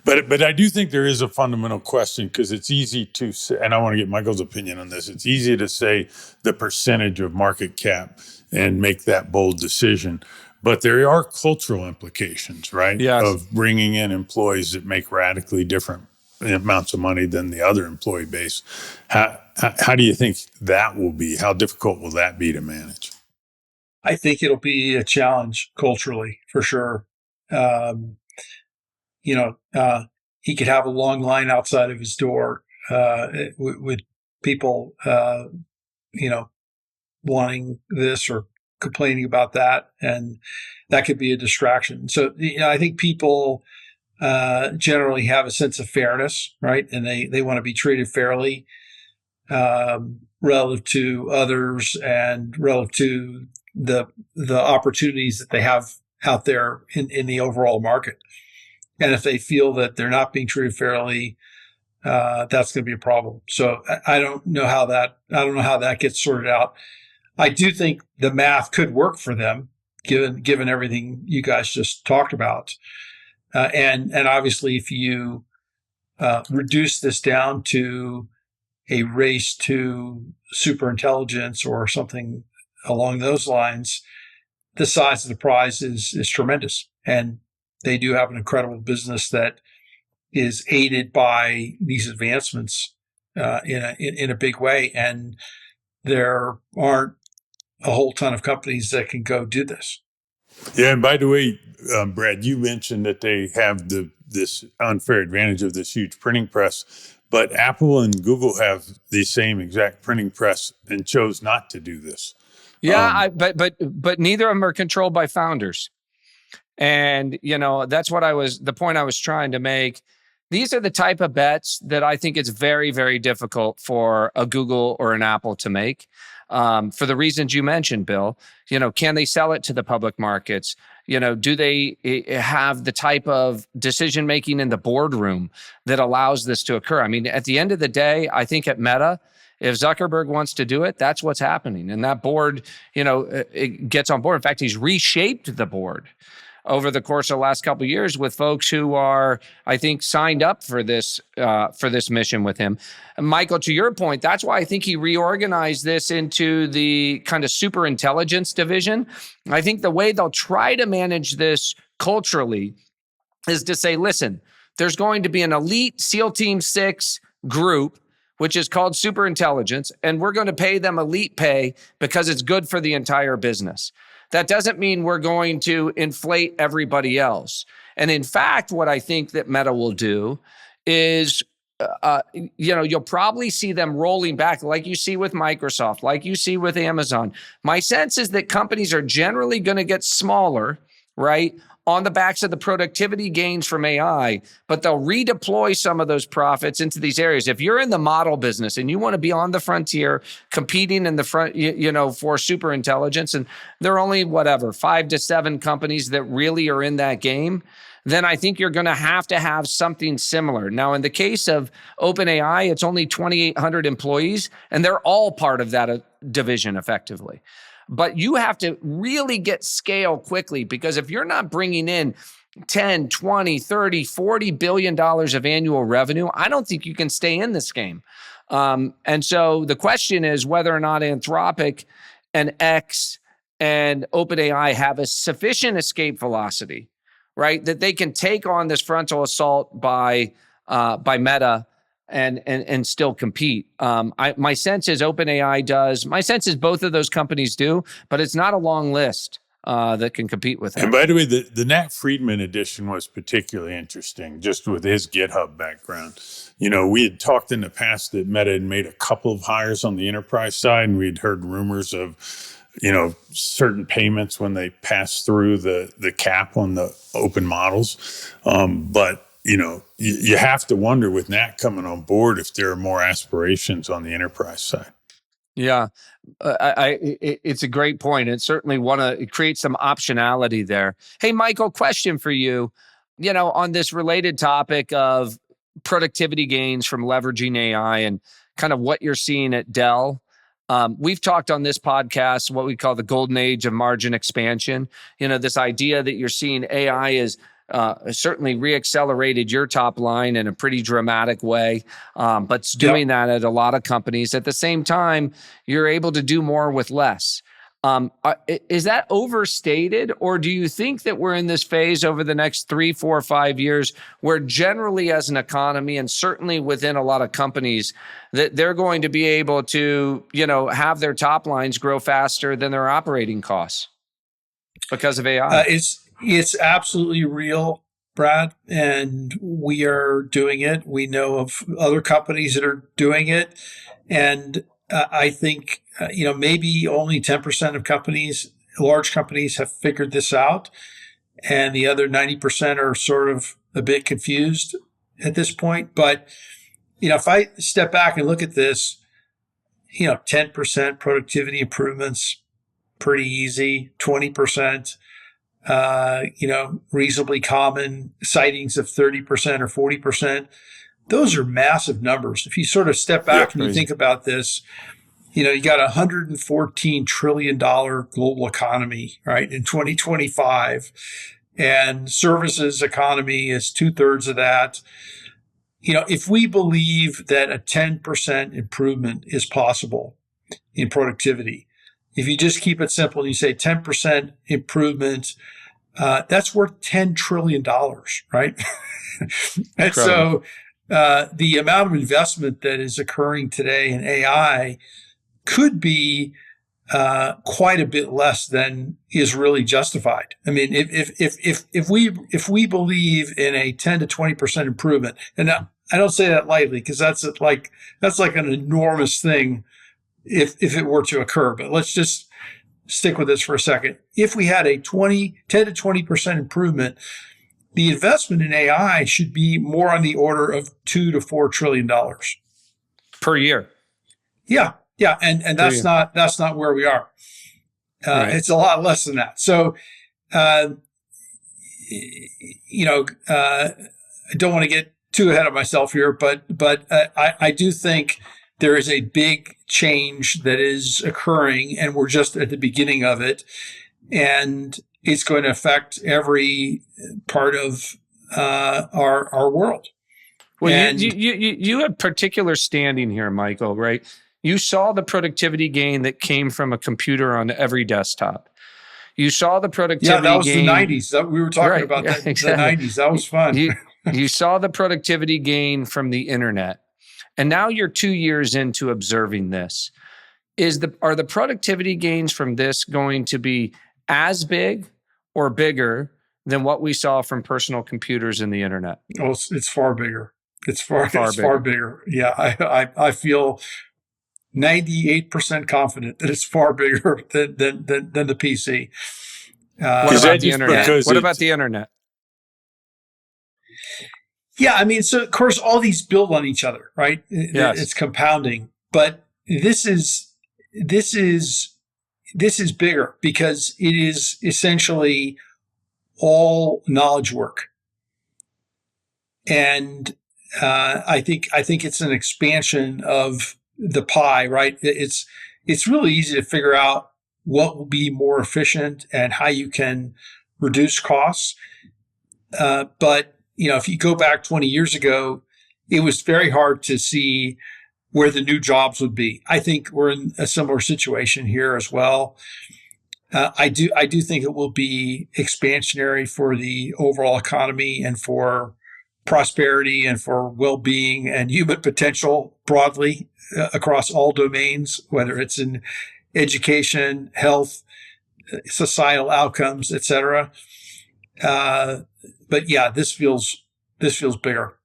But I do think there is a fundamental question, because it's easy to say, and I want to get Michael's opinion on this. It's easy to say the percentage of market cap and make that bold decision. But there are cultural implications, right? Yes. Of bringing in employees that make radically different amounts of money than the other employee base. How do you think that will be? How difficult will that be to manage? I think it'll be a challenge culturally, for sure. He could have a long line outside of his door with people, wanting this or complaining about that, and that could be a distraction. So, I think people generally have a sense of fairness, right? And they want to be treated fairly relative to others and relative to the opportunities that they have out there in the overall market. And if they feel that they're not being treated fairly, that's going to be a problem. So I don't know how that gets sorted out. I do think the math could work for them, given everything you guys just talked about. And obviously, if you reduce this down to a race to superintelligence or something along those lines, the size of the prize is tremendous. And they do have an incredible business that is aided by these advancements in a big way. And there aren't a whole ton of companies that can go do this. Yeah, and by the way, Brad, you mentioned that they have this unfair advantage of this huge printing press, but Apple and Google have the same exact printing press and chose not to do this. Yeah, but neither of them are controlled by founders. And, that's the point I was trying to make. These are the type of bets that I think it's very, very difficult for a Google or an Apple to make. For the reasons you mentioned, Bill, can they sell it to the public markets? Do they have the type of decision-making in the boardroom that allows this to occur? I mean, at the end of the day, I think at Meta, if Zuckerberg wants to do it, that's what's happening. And that board, it gets on board. In fact, he's reshaped the board. over the course of the last couple of years with folks who are, I think, signed up for this mission with him. And Michael, to your point, that's why I think he reorganized this into the kind of super intelligence division. I think the way they'll try to manage this culturally is to say, listen, there's going to be an elite SEAL Team 6 group, which is called super intelligence, and we're going to pay them elite pay because it's good for the entire business. That doesn't mean we're going to inflate everybody else. And in fact, what I think that Meta will do is, you'll probably see them rolling back like you see with Microsoft, like you see with Amazon. My sense is that companies are generally going to get smaller, right, on the backs of the productivity gains from AI, but they'll redeploy some of those profits into these areas. If you're in the model business and you want to be on the frontier, competing in the front, for super intelligence, and there are only 5 to 7 companies that really are in that game, then I think you're going to have something similar. Now, in the case of OpenAI, it's only 2,800 employees, and they're all part of that division effectively. But you have to really get scale quickly, because if you're not bringing in 10, 20, 30, $40 billion of annual revenue, I don't think you can stay in this game. And so the question is whether or not Anthropic and X and OpenAI have a sufficient escape velocity, right, that they can take on this frontal assault by Meta and still compete. My sense is OpenAI does. My sense is both of those companies do, but it's not a long list that can compete with it. And by the way, the Nat Friedman edition was particularly interesting, just with his GitHub background. We had talked in the past that Meta had made a couple of hires on the enterprise side, and we'd heard rumors of, certain payments when they pass through the cap on the open models. But you have to wonder with Nat coming on board if there are more aspirations on the enterprise side. Yeah, it's a great point. It certainly want to create some optionality there. Hey, Michael, question for you. On this related topic of productivity gains from leveraging AI and kind of what you're seeing at Dell. We've talked on this podcast what we call the golden age of margin expansion. This idea that you're seeing AI is certainly reaccelerated your top line in a pretty dramatic way, but it's doing that at a lot of companies. At the same time, you're able to do more with less. Is that overstated, or do you think that we're in this phase over the next 3, 4, 5 years where generally as an economy, and certainly within a lot of companies, that they're going to be able to, have their top lines grow faster than their operating costs because of AI? It's absolutely real, Brad, and we are doing it. We know of other companies that are doing it, and I think maybe only 10% of companies, large companies, have figured this out, and the other 90% are sort of a bit confused at this point. But if I step back and look at this, 10% productivity improvements, pretty easy. 20%. Reasonably common. Sightings of 30% or 40%. Those are massive numbers. If you sort of step back and you think about this, you got a $114 trillion global economy, right, in 2025, and services economy is 2/3 of that. If we believe that a 10% improvement is possible in productivity, if you just keep it simple and you say 10% improvement, that's worth $10 trillion, right? And so the amount of investment that is occurring today in AI could be quite a bit less than is really justified. I mean, if we believe in a 10 to 20% improvement, and I don't say that lightly because that's like an enormous thing if it were to occur. But let's just stick with this for a second. If we had a 10 to 20% improvement, the investment in AI should be more on the order of $2 to $4 trillion per year. Yeah, and that's not where we are. Right. It's a lot less than that. So, I don't want to get too ahead of myself here, but I do think there is a big change that is occurring, and we're just at the beginning of it. And it's going to affect every part of our world. Well, and you have particular standing here, Michael, right? You saw the productivity gain that came from a computer on every desktop. You saw the productivity that was gain. The 90s. We were talking about that exactly. The 90s. That was fun. You saw the productivity gain from the internet. And now you're 2 years into observing this. Are the productivity gains from this going to be as big or bigger than what we saw from personal computers and the internet? Oh, it's far bigger. It's far bigger. Yeah, I feel 98% confident that it's far bigger than the PC. What about the internet? What about the internet? Yeah, I mean, so of course all these build on each other, right? Yes. It's compounding, but this is bigger because it is essentially all knowledge work, and I think it's an expansion of the pie, right? It's really easy to figure out what will be more efficient and how you can reduce costs. But if you go back 20 years ago, it was very hard to see where the new jobs would be. I think we're in a similar situation here as well. I do think it will be expansionary for the overall economy and for prosperity and for well-being and human potential broadly across all domains, whether it's in education, health, societal outcomes, etc. But yeah, this feels bigger.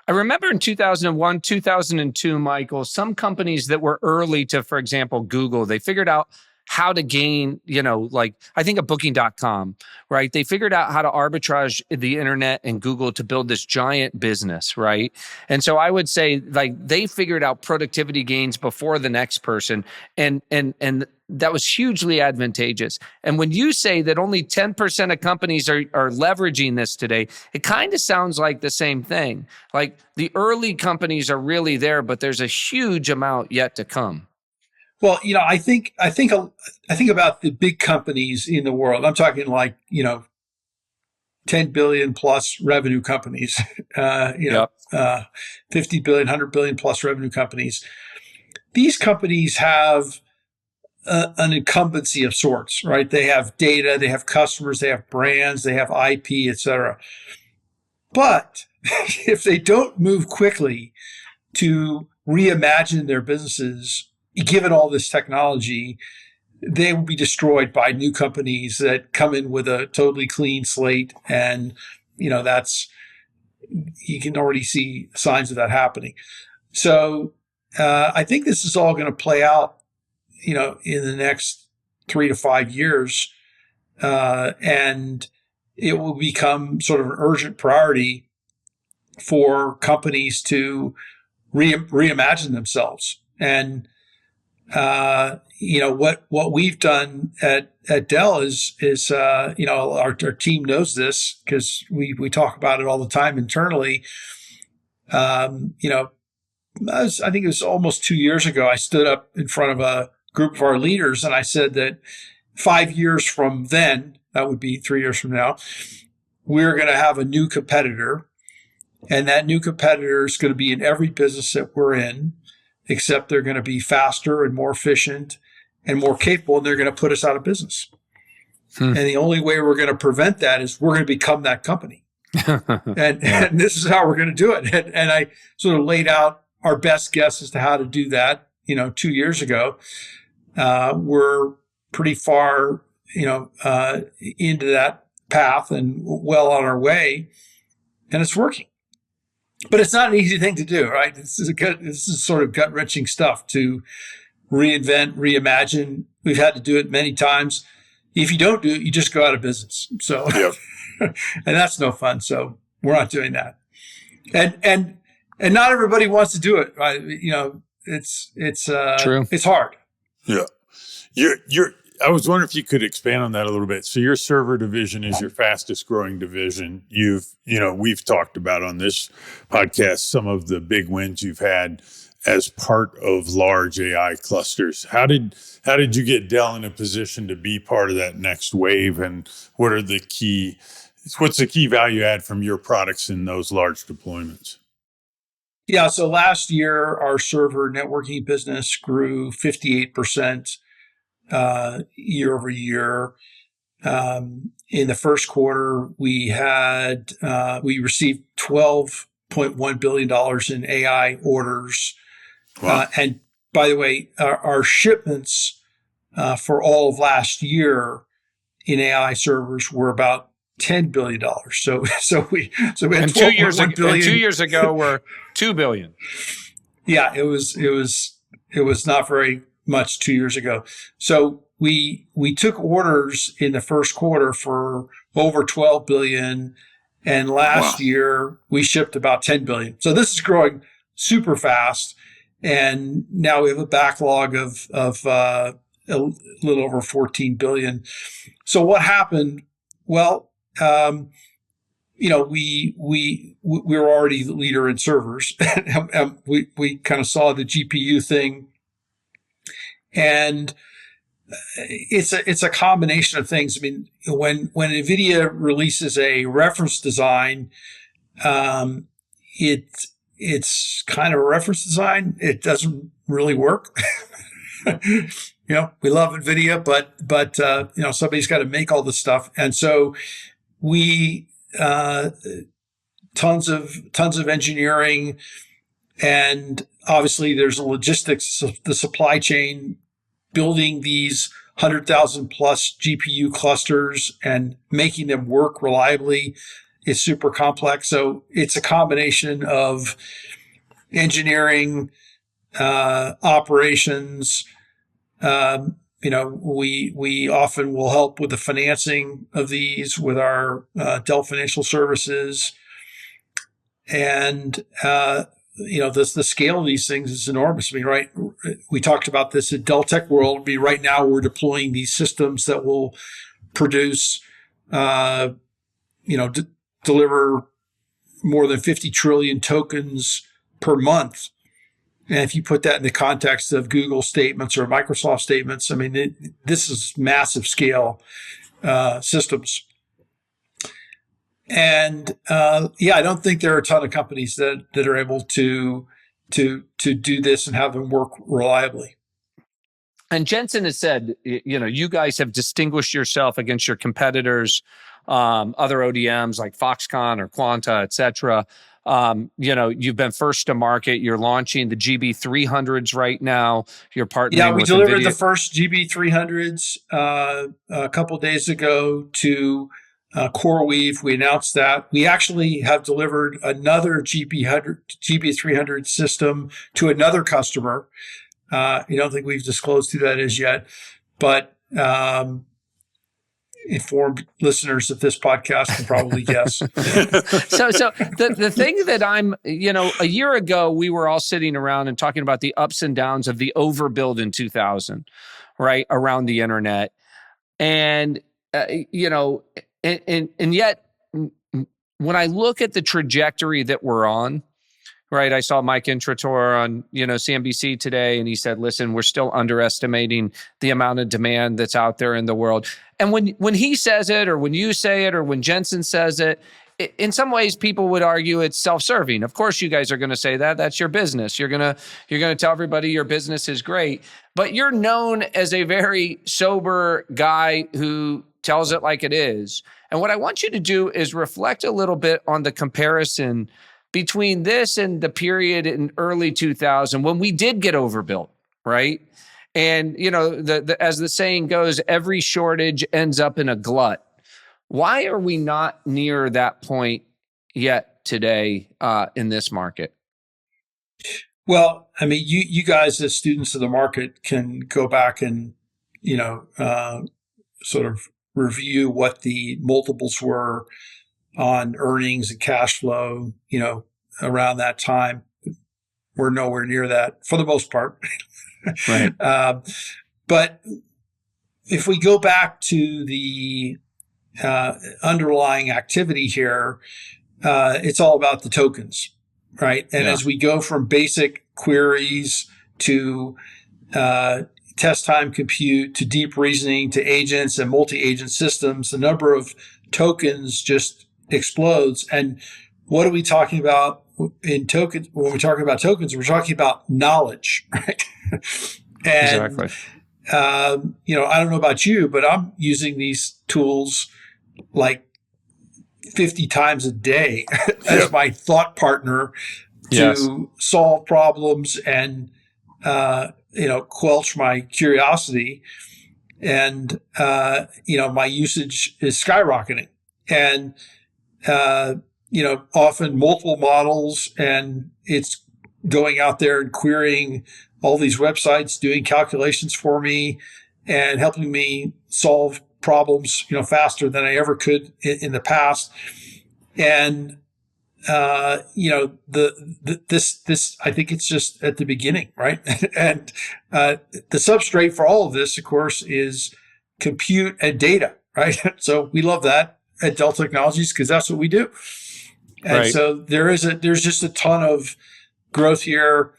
I remember in 2001, 2002, Michael, some companies that were early to, for example, Google, they figured out how to gain, like I think of Booking.com, right? They figured out how to arbitrage the internet and Google to build this giant business, right? And so I would say like they figured out productivity gains before the next person, and that was hugely advantageous. And when you say that only 10% of companies are leveraging this today, it kind of sounds like the same thing. Like the early companies are really there, but there's a huge amount yet to come. Well, I think about the big companies in the world. I'm talking like, 10 billion plus revenue companies, 50 billion, 100 billion plus revenue companies. These companies have an incumbency of sorts, right? They have data, they have customers, they have brands, they have IP, et cetera. But if they don't move quickly to reimagine their businesses, given all this technology, they will be destroyed by new companies that come in with a totally clean slate. And, you can already see signs of that happening. So I think this is all going to play out, in the next 3 to 5 years. And it will become sort of an urgent priority for companies to reimagine themselves. And what we've done at Dell is our team knows this because we talk about it all the time internally. I think it was almost 2 years ago, I stood up in front of a group of our leaders and I said that 5 years from then, that would be 3 years from now, we're going to have a new competitor, and that new competitor is going to be in every business that we're in, except they're going to be faster and more efficient and more capable, and they're going to put us out of business. And the only way we're going to prevent that is we're going to become that company. And this is how we're going to do it. And I sort of laid out our best guess as to how to do that, 2 years ago. We're pretty far, into that path and well on our way, and it's working. But it's not an easy thing to do, right? This is sort of gut-wrenching stuff to reinvent, reimagine. We've had to do it many times. If you don't do it, you just go out of business. So, and that's no fun. So we're not doing that. And not everybody wants to do it, right? It's true. It's hard. Yeah. I was wondering if you could expand on that a little bit. So your server division is your fastest growing division. We've talked about on this podcast some of the big wins you've had. as part of large AI clusters. How did you get Dell in a position to be part of that next wave, and what's the key value add from your products in those large deployments? Yeah, so last year our server networking business grew 58% year over year. In the first quarter, we received $12.1 billion in AI orders. Wow. And by the way, our shipments for all of last year in AI servers were about $10 billion. So we had and 12.1 billion. And 2 years ago were $2 billion. Yeah, it was not very much 2 years ago. So we took orders in the first quarter for over 12 billion, and last year we shipped about 10 billion. So this is growing super fast, and now we have a backlog of a little over 14 billion. So what happened? Well, we were already the leader in servers. we kind of saw the GPU thing, and it's a combination of things. I mean, when NVIDIA releases a reference design, it's kind of a reference design. It doesn't really work. We love NVIDIA, but somebody's got to make all this stuff, and so we tons of engineering, and obviously there's a logistics, the supply chain, building these 100,000 plus GPU clusters and making them work reliably is super complex. So it's a combination of engineering, operations. We often will help with the financing of these with our Dell Financial Services, and the scale of these things is enormous. I mean, right? We talked about this at Dell Tech World. I mean, right now we're deploying these systems that will produce, deliver more than 50 trillion tokens per month. And if you put that in the context of Google statements or Microsoft statements, I mean, this is massive scale systems. And I don't think there are a ton of companies that are able to do this and have them work reliably. And Jensen has said, you guys have distinguished yourself against your competitors, other ODMs like Foxconn or Quanta, et cetera. You've been first to market. You're launching the GB300s right now. You're partnering with NVIDIA. Yeah, we delivered the first GB300s a couple of days ago to CoreWeave. We announced that. We actually have delivered another GB300 system to another customer. I don't think we've disclosed who that is yet, but informed listeners of this podcast can probably guess. So the thing that I'm, a year ago, we were all sitting around and talking about the ups and downs of the overbuild in 2000, right, around the internet. And, and yet when I look at the trajectory that we're on, right, I saw Mike Intrator on, CNBC today, and he said, listen, we're still underestimating the amount of demand that's out there in the world. And when he says it, or when you say it, or when Jensen says it, in some ways, people would argue it's self-serving. Of course, you guys are going to say that. That's your business. You're going to tell everybody your business is great. But you're known as a very sober guy who tells it like it is. And what I want you to do is reflect a little bit on the comparison between this and the period in early 2000 when we did get overbuilt, right? And, as the saying goes, every shortage ends up in a glut. Why are we not near that point yet today in this market? Well, I mean, you guys as students of the market can go back and, sort of review what the multiples were on earnings and cash flow, around that time. We're nowhere near that for the most part. Right. But if we go back to the underlying activity here, it's all about the tokens, right? And as we go from basic queries to test time compute to deep reasoning to agents and multi-agent systems. The number of tokens just explodes. And what are we talking about in tokens? When we're talking about tokens, we're talking about knowledge, right? And, exactly. I don't know about you, but I'm using these tools like 50 times a day as my thought partner to solve problems and, quelch my curiosity. And, my usage is skyrocketing. And, often multiple models, and it's going out there and querying all these websites, doing calculations for me and helping me solve problems, faster than I ever could in the past. And, this, I think it's just at the beginning, right? And, the substrate for all of this, of course, is compute and data, right? So we love that at Dell Technologies because that's what we do. And so there's just a ton of growth here.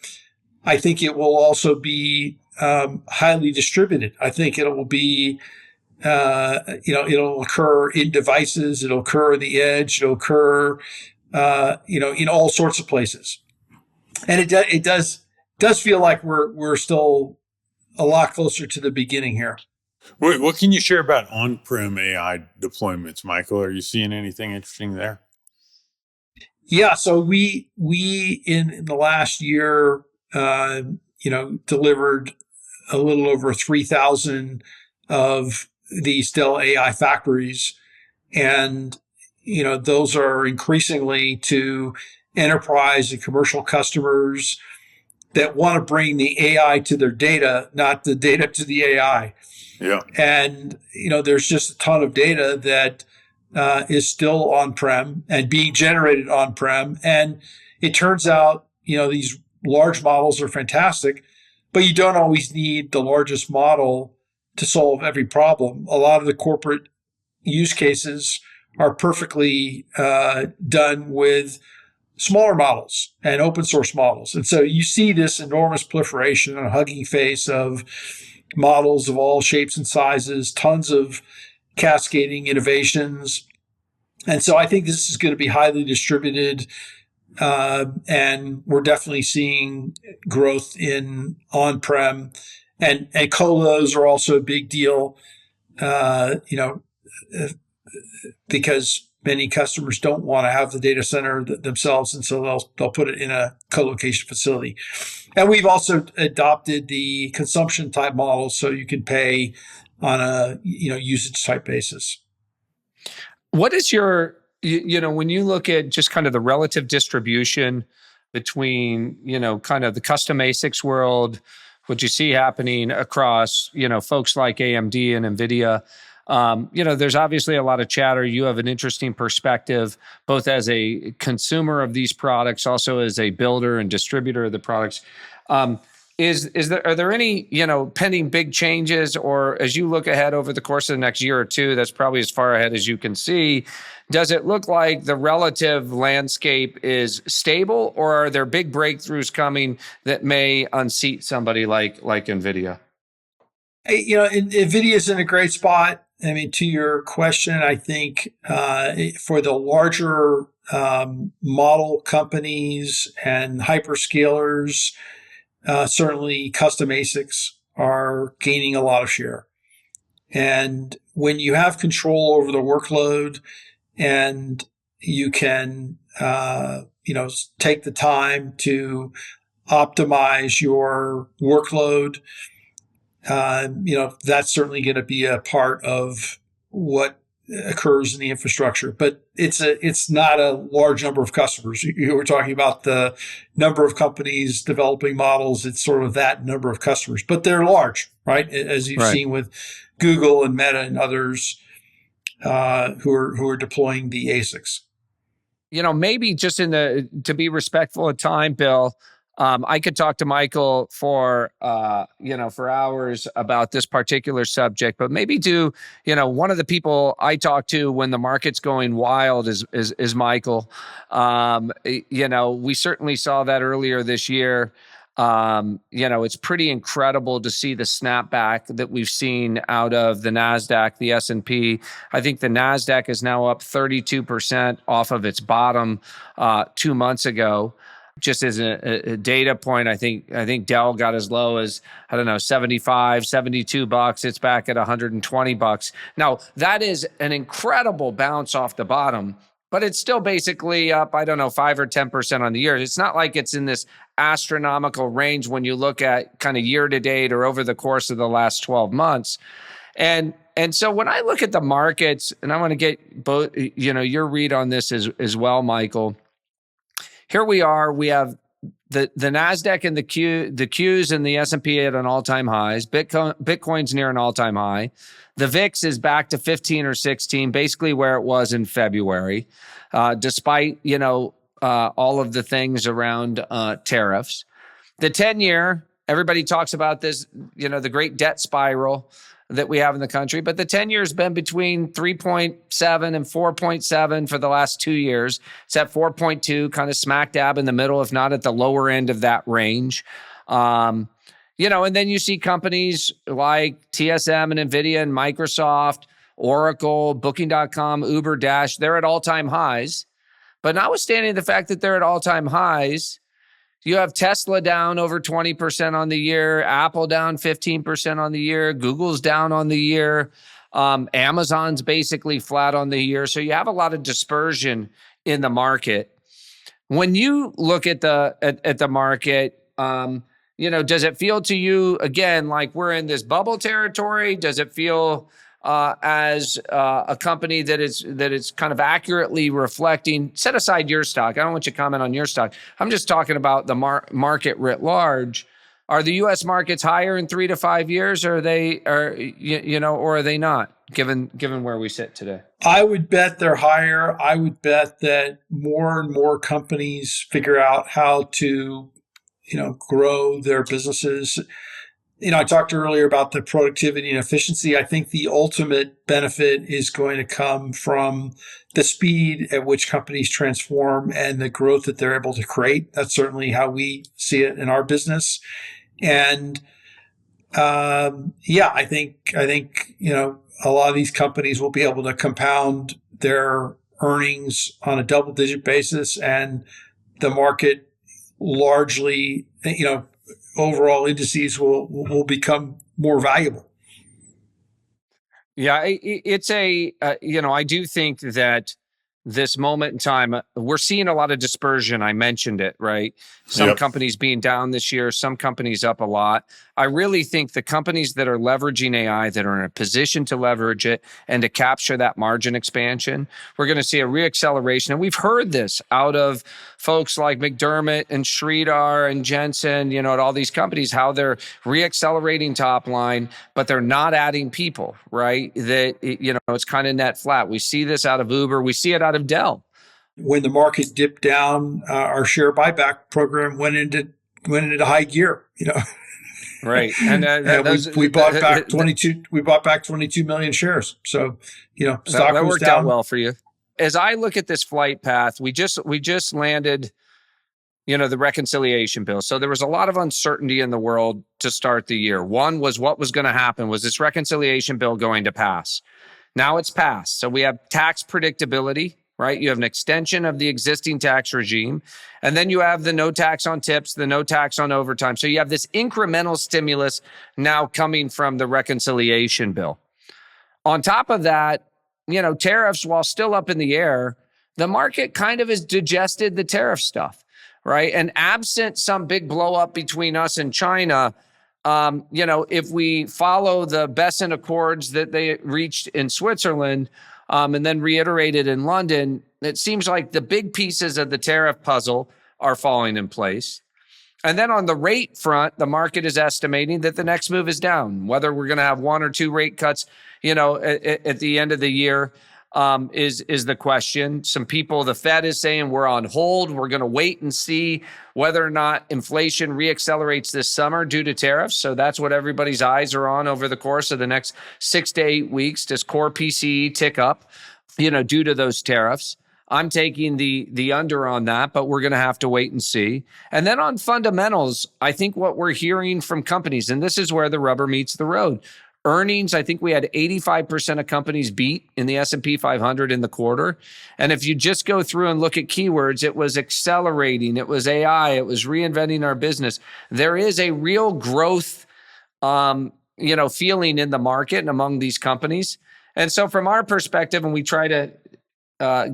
I think it will also be highly distributed. I think it will be, it'll occur in devices. It'll occur in the edge. It'll occur, in all sorts of places. And it does feel like we're still a lot closer to the beginning here. What can you share about on-prem AI deployments, Michael? Are you seeing anything interesting there? Yeah. So we in the last year, delivered a little over 3,000 of these Dell AI factories. And, those are increasingly to enterprise and commercial customers that want to bring the AI to their data, not the data to the AI. Yeah. And, there's just a ton of data that is still on-prem and being generated on-prem. And it turns out, these large models are fantastic, but you don't always need the largest model to solve every problem. A lot of the corporate use cases are perfectly done with smaller models and open source models. And so you see this enormous proliferation and hugging face of models of all shapes and sizes, tons of cascading innovations. And so I think this is going to be highly distributed. And we're definitely seeing growth in on-prem, and colos are also a big deal, because many customers don't want to have the data center themselves. And so they'll put it in a co-location facility. And we've also adopted the consumption type model, so you can pay on a, usage type basis. What is your, when you look at just kind of the relative distribution between, kind of the custom ASICs world, what you see happening across, folks like AMD and NVIDIA, there's obviously a lot of chatter. You have an interesting perspective, both as a consumer of these products, also as a builder and distributor of the products. Are there any, pending big changes, or as you look ahead over the course of the next year or two, that's probably as far ahead as you can see, does it look like the relative landscape is stable, or are there big breakthroughs coming that may unseat somebody like NVIDIA? NVIDIA is in a great spot. I mean, to your question, I think for the larger model companies and hyperscalers, certainly custom ASICs are gaining a lot of share. And when you have control over the workload and you can, take the time to optimize your workload, that's certainly going to be a part of what occurs in the infrastructure. But it's not a large number of customers. You were talking about the number of companies developing models. It's sort of that number of customers, but they're large, right? As you've seen with Google and Meta and others who are deploying the ASICs. Maybe just to be respectful of time, Bill, I could talk to Michael for hours about this particular subject, but maybe one of the people I talk to when the market's going wild is Michael. We certainly saw that earlier this year. It's pretty incredible to see the snapback that we've seen out of the NASDAQ, the S&P. I think the NASDAQ is now up 32% off of its bottom 2 months ago. Just as a data point, I think Dell got as low as, I don't know, $75, $72. It's back at $120. Now, that is an incredible bounce off the bottom, but it's still basically up, I don't know, 5 or 10% on the year. It's not like it's in this astronomical range when you look at kind of year to date or over the course of the last 12 months. And so when I look at the markets, and I want to get both, your read on this as well, Michael. Here we are. We have the NASDAQ and the Qs and the S&P at an all-time highs. Bitcoin's near an all-time high. The VIX is back to 15 or 16, basically where it was in February, despite, all of the things around tariffs. The 10-year, everybody talks about this, the great debt spiral that we have in the country, but the 10-year has been between 3.7 and 4.7 for the last 2 years. It's at 4.2, kind of smack dab in the middle, if not at the lower end of that range. And then you see companies like TSM and NVIDIA and Microsoft, Oracle, Booking.com, Uber, Dash, they're at all-time highs. But notwithstanding the fact that they're at all-time highs, you have Tesla down over 20% on the year, Apple down 15% on the year, Google's down on the year, Amazon's basically flat on the year. So you have a lot of dispersion in the market. When you look at the market, does it feel to you, again, like we're in this bubble territory? Does it feel as a company that is kind of accurately reflecting? Set aside your stock. I don't want you to comment on your stock. I'm just talking about the market writ large. Are the U.S. markets higher in 3 to 5 years, or are they not? Given where we sit today, I would bet they're higher. I would bet that more and more companies figure out how to, grow their businesses. I talked earlier about the productivity and efficiency. I think the ultimate benefit is going to come from the speed at which companies transform and the growth that they're able to create. That's certainly how we see it in our business. And I think a lot of these companies will be able to compound their earnings on a double-digit basis, and the market largely, overall indices will become more valuable. Yeah, it's I do think that this moment in time, we're seeing a lot of dispersion. I mentioned it, right? Some companies being down this year, some companies up a lot. I really think the companies that are leveraging AI, that are in a position to leverage it and to capture that margin expansion, we're going to see a reacceleration. And we've heard this out of folks like McDermott and Sridhar and Jensen, at all these companies, how they're reaccelerating top line, but they're not adding people, right? That, it's kind of net flat. We see this out of Uber. We see it out of Dell. When the market dipped down, our share buyback program went into high gear, Right. And we bought back 22 million shares. So, stock that was worked down out well for you. As I look at this flight path, we just landed, the reconciliation bill. So there was a lot of uncertainty in the world to start the year. One was what was going to happen. Was this reconciliation bill going to pass? Now it's passed. So we have tax predictability, right? You have an extension of the existing tax regime. And then you have the no tax on tips, the no tax on overtime. So you have this incremental stimulus now coming from the reconciliation bill. On top of that, tariffs, while still up in the air, the market kind of has digested the tariff stuff, right? And absent some big blow up between us and China, if we follow the Besson Accords that they reached in Switzerland, and then reiterated in London, it seems like the big pieces of the tariff puzzle are falling in place. And then on the rate front, the market is estimating that the next move is down. Whether we're going to have 1 or 2 rate cuts, at the end of the year, is the question. Some people, the Fed is saying we're on hold. We're going to wait and see whether or not inflation reaccelerates this summer due to tariffs. So that's what everybody's eyes are on over the course of the next 6 to 8 weeks. Does core PCE tick up, due to those tariffs? I'm taking the under on that, but we're going to have to wait and see. And then on fundamentals, I think what we're hearing from companies, and this is where the rubber meets the road. Earnings, I think we had 85% of companies beat in the S&P 500 in the quarter. And if you just go through and look at keywords, it was accelerating, it was AI, it was reinventing our business. There is a real growth, feeling in the market and among these companies. And so from our perspective, and we try to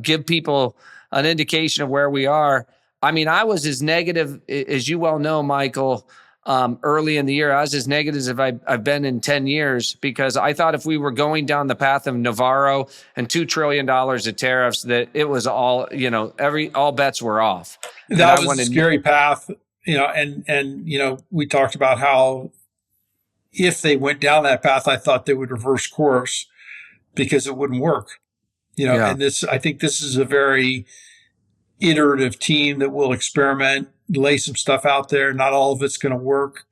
give people an indication of where we are, I mean, I was as negative, as you well know, Michael, early in the year. I was as negative as I've been in 10 years, because I thought if we were going down the path of Navarro and $2 trillion of tariffs, that it was all, all bets were off. That was a scary path, and we talked about how if they went down that path, I thought they would reverse course because it wouldn't work. And I think this is a very iterative team that will experiment, lay some stuff out there. Not all of it's going to work.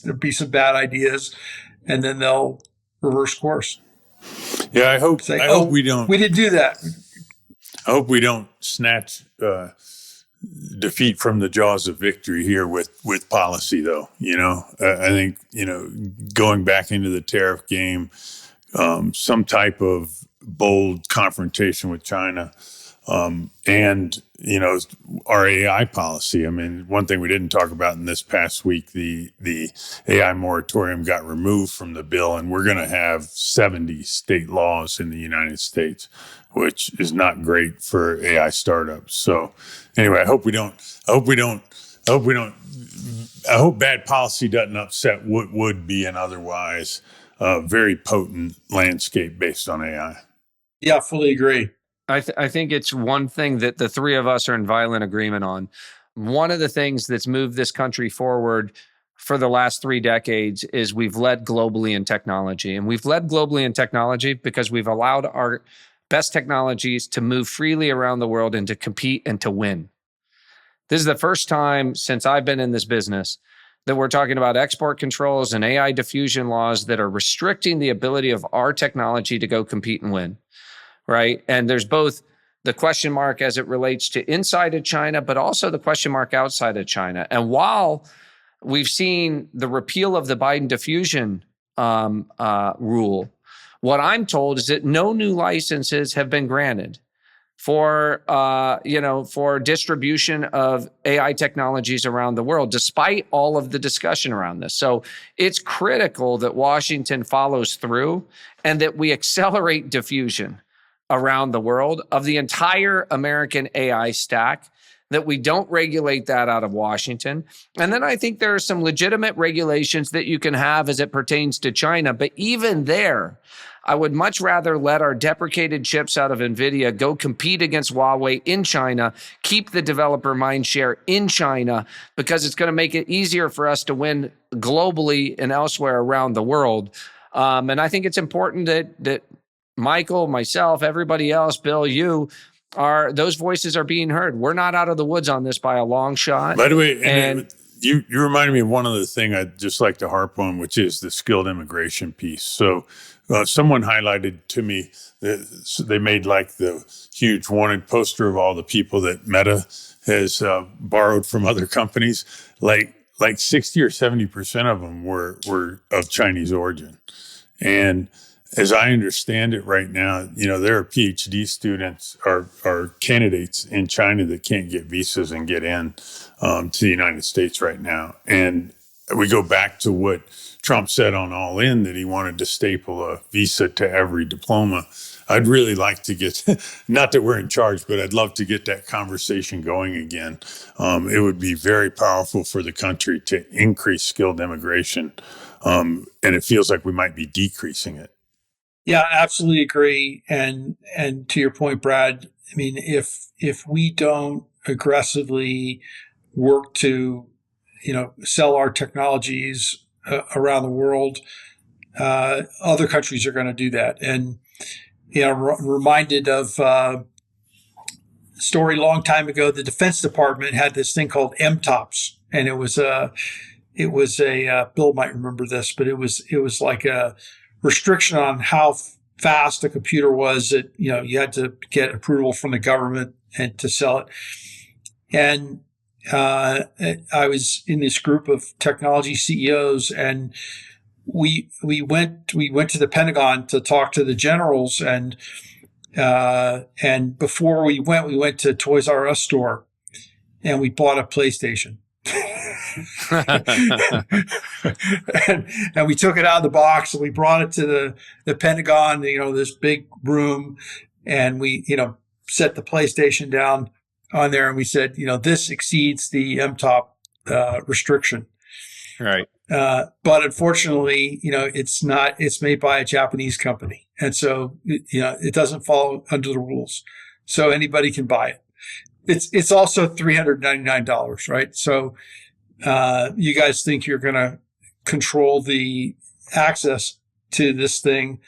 There'll be some bad ideas, and then they'll reverse course. Yeah, I hope we don't. We didn't do that. I hope we don't snatch defeat from the jaws of victory here with policy, though. I think going back into the tariff game, some type of bold confrontation with China, and our AI policy. I mean, one thing we didn't talk about in this past week, the AI moratorium got removed from the bill, and we're going to have 70 state laws in the United States, which is not great for AI startups. So anyway, I hope bad policy doesn't upset what would be an otherwise very potent landscape based on AI. Yeah, fully agree. I think it's one thing that the three of us are in violent agreement on. One of the things that's moved this country forward for the last 3 decades is we've led globally in technology. And we've led globally in technology because we've allowed our best technologies to move freely around the world and to compete and to win. This is the first time since I've been in this business that we're talking about export controls and AI diffusion laws that are restricting the ability of our technology to go compete and win. Right. And there's both the question mark as it relates to inside of China, but also the question mark outside of China. And while we've seen the repeal of the Biden diffusion rule, what I'm told is that no new licenses have been granted for distribution of AI technologies around the world, despite all of the discussion around this. So it's critical that Washington follows through and that we accelerate diffusion around the world of the entire American AI stack, that we don't regulate that out of Washington. And then I think there are some legitimate regulations that you can have as it pertains to China. But even there, I would much rather let our deprecated chips out of NVIDIA go compete against Huawei in China, keep the developer mind share in China, because it's going to make it easier for us to win globally and elsewhere around the world. And I think it's important that Michael, myself, everybody else, Bill, those voices are being heard. We're not out of the woods on this by a long shot. By the way, you reminded me of one other thing I'd just like to harp on, which is the skilled immigration piece. So someone highlighted to me that they made like the huge wanted poster of all the people that Meta has borrowed from other companies. Like 60 or 70% of them were of Chinese origin. And as I understand it right now, there are PhD students or candidates in China that can't get visas and get in to the United States right now. And we go back to what Trump said on All In, that he wanted to staple a visa to every diploma. I'd really like to get, not that we're in charge, but I'd love to get that conversation going again. It would be very powerful for the country to increase skilled immigration. And it feels like we might be decreasing it. Yeah, absolutely agree. And to your point, Brad, I mean, if we don't aggressively work to, sell our technologies around the world, other countries are going to do that. And, reminded of a story a long time ago, the Defense Department had this thing called MTOPS, and it was a Bill might remember this, but it was like a restriction on how fast a computer was that, you had to get approval from the government and to sell it. And I was in this group of technology CEOs, and we went to the Pentagon to talk to the generals, and before we went to Toys R Us store, and we bought a PlayStation. and we took it out of the box, and we brought it to the Pentagon, this big room, and we, set the PlayStation down on there, and we said, this exceeds the MTOP restriction. Right. But unfortunately, it's made by a Japanese company. And so, it doesn't fall under the rules. So anybody can buy it. It's also $399, right? So, you guys think you're going to control the access to this thing,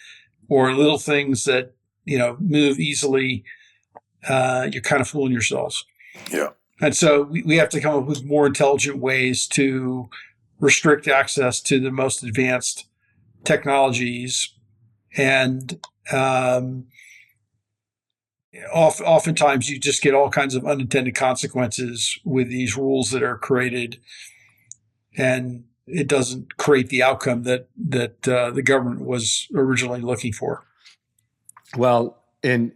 or little things that, move easily. You're kind of fooling yourselves. Yeah. And so we have to come up with more intelligent ways to restrict access to the most advanced technologies. And oftentimes you just get all kinds of unintended consequences with these rules that are created, and it doesn't create the outcome that the government was originally looking for. Well, I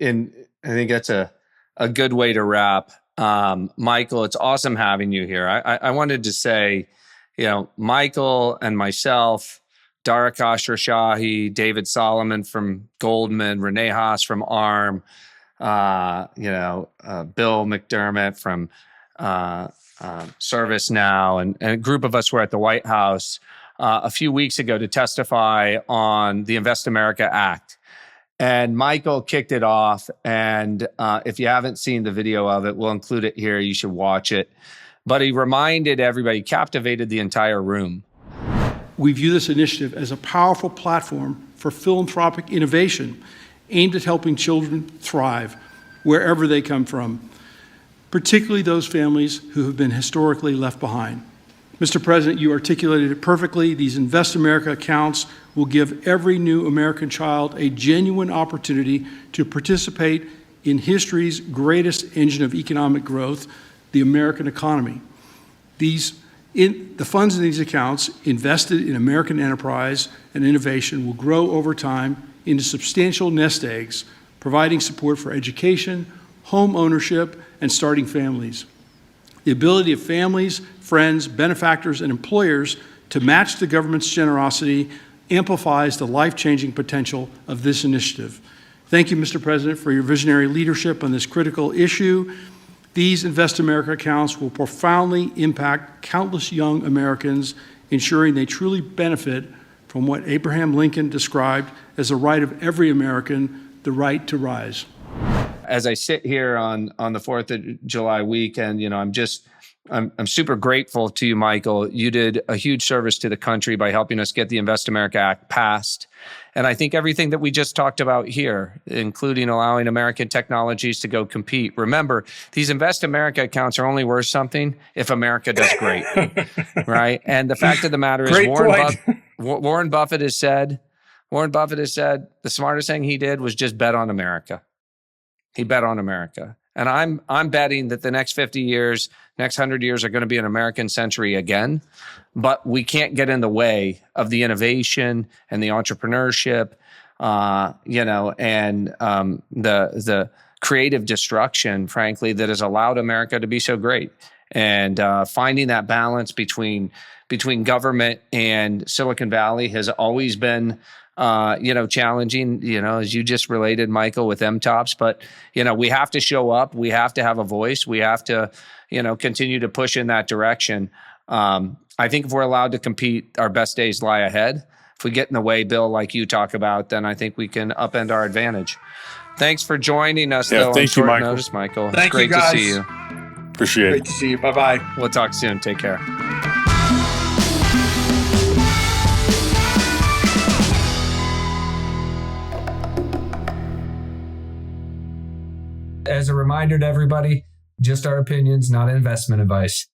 think that's a good way to wrap. Michael, it's awesome having you here. I wanted to say, Michael and myself, Darakash Rashahi, David Solomon from Goldman, Renee Haas from ARM, Bill McDermott from ServiceNow, and a group of us were at the White House a few weeks ago to testify on the Invest America Act. And Michael kicked it off. And if you haven't seen the video of it, we'll include it here. You should watch it. But he reminded everybody, captivated the entire room. We view this initiative as a powerful platform for philanthropic innovation aimed at helping children thrive wherever they come from, particularly those families who have been historically left behind. Mr. President, you articulated it perfectly. These Invest America accounts will give every new American child a genuine opportunity to participate in history's greatest engine of economic growth, the American economy. The funds in these accounts invested in American enterprise and innovation will grow over time into substantial nest eggs, providing support for education, home ownership, and starting families. The ability of families, friends, benefactors, and employers to match the government's generosity amplifies the life-changing potential of this initiative. Thank you, Mr. President, for your visionary leadership on this critical issue. These Invest America accounts will profoundly impact countless young Americans, ensuring they truly benefit from what Abraham Lincoln described as the right of every American, the right to rise. As I sit here on the 4th of July weekend, I'm super grateful to you, Michael. You did a huge service to the country by helping us get the Invest America Act passed. And I think everything that we just talked about here, including allowing American technologies to go compete. Remember, these Invest America accounts are only worth something if America does great, right? And the fact of the matter is, Warren Buffett has said, the smartest thing he did was just bet on America. He bet on America. And I'm betting that the next 50 years, next 100 years are going to be an American century again. But we can't get in the way of the innovation and the entrepreneurship, and the creative destruction, frankly, that has allowed America to be so great. And finding that balance between government and Silicon Valley has always been challenging, as you just related, Michael, with MTOPs. But, we have to show up. We have to have a voice. We have to, continue to push in that direction. I think if we're allowed to compete, our best days lie ahead. If we get in the way, Bill, like you talk about, then I think we can upend our advantage. Thanks for joining us, though, on short notice, Michael. Thank it's great you, guys. to see you. Appreciate it. Great to see you. Bye-bye. We'll talk soon. Take care. As a reminder to everybody, just our opinions, not investment advice.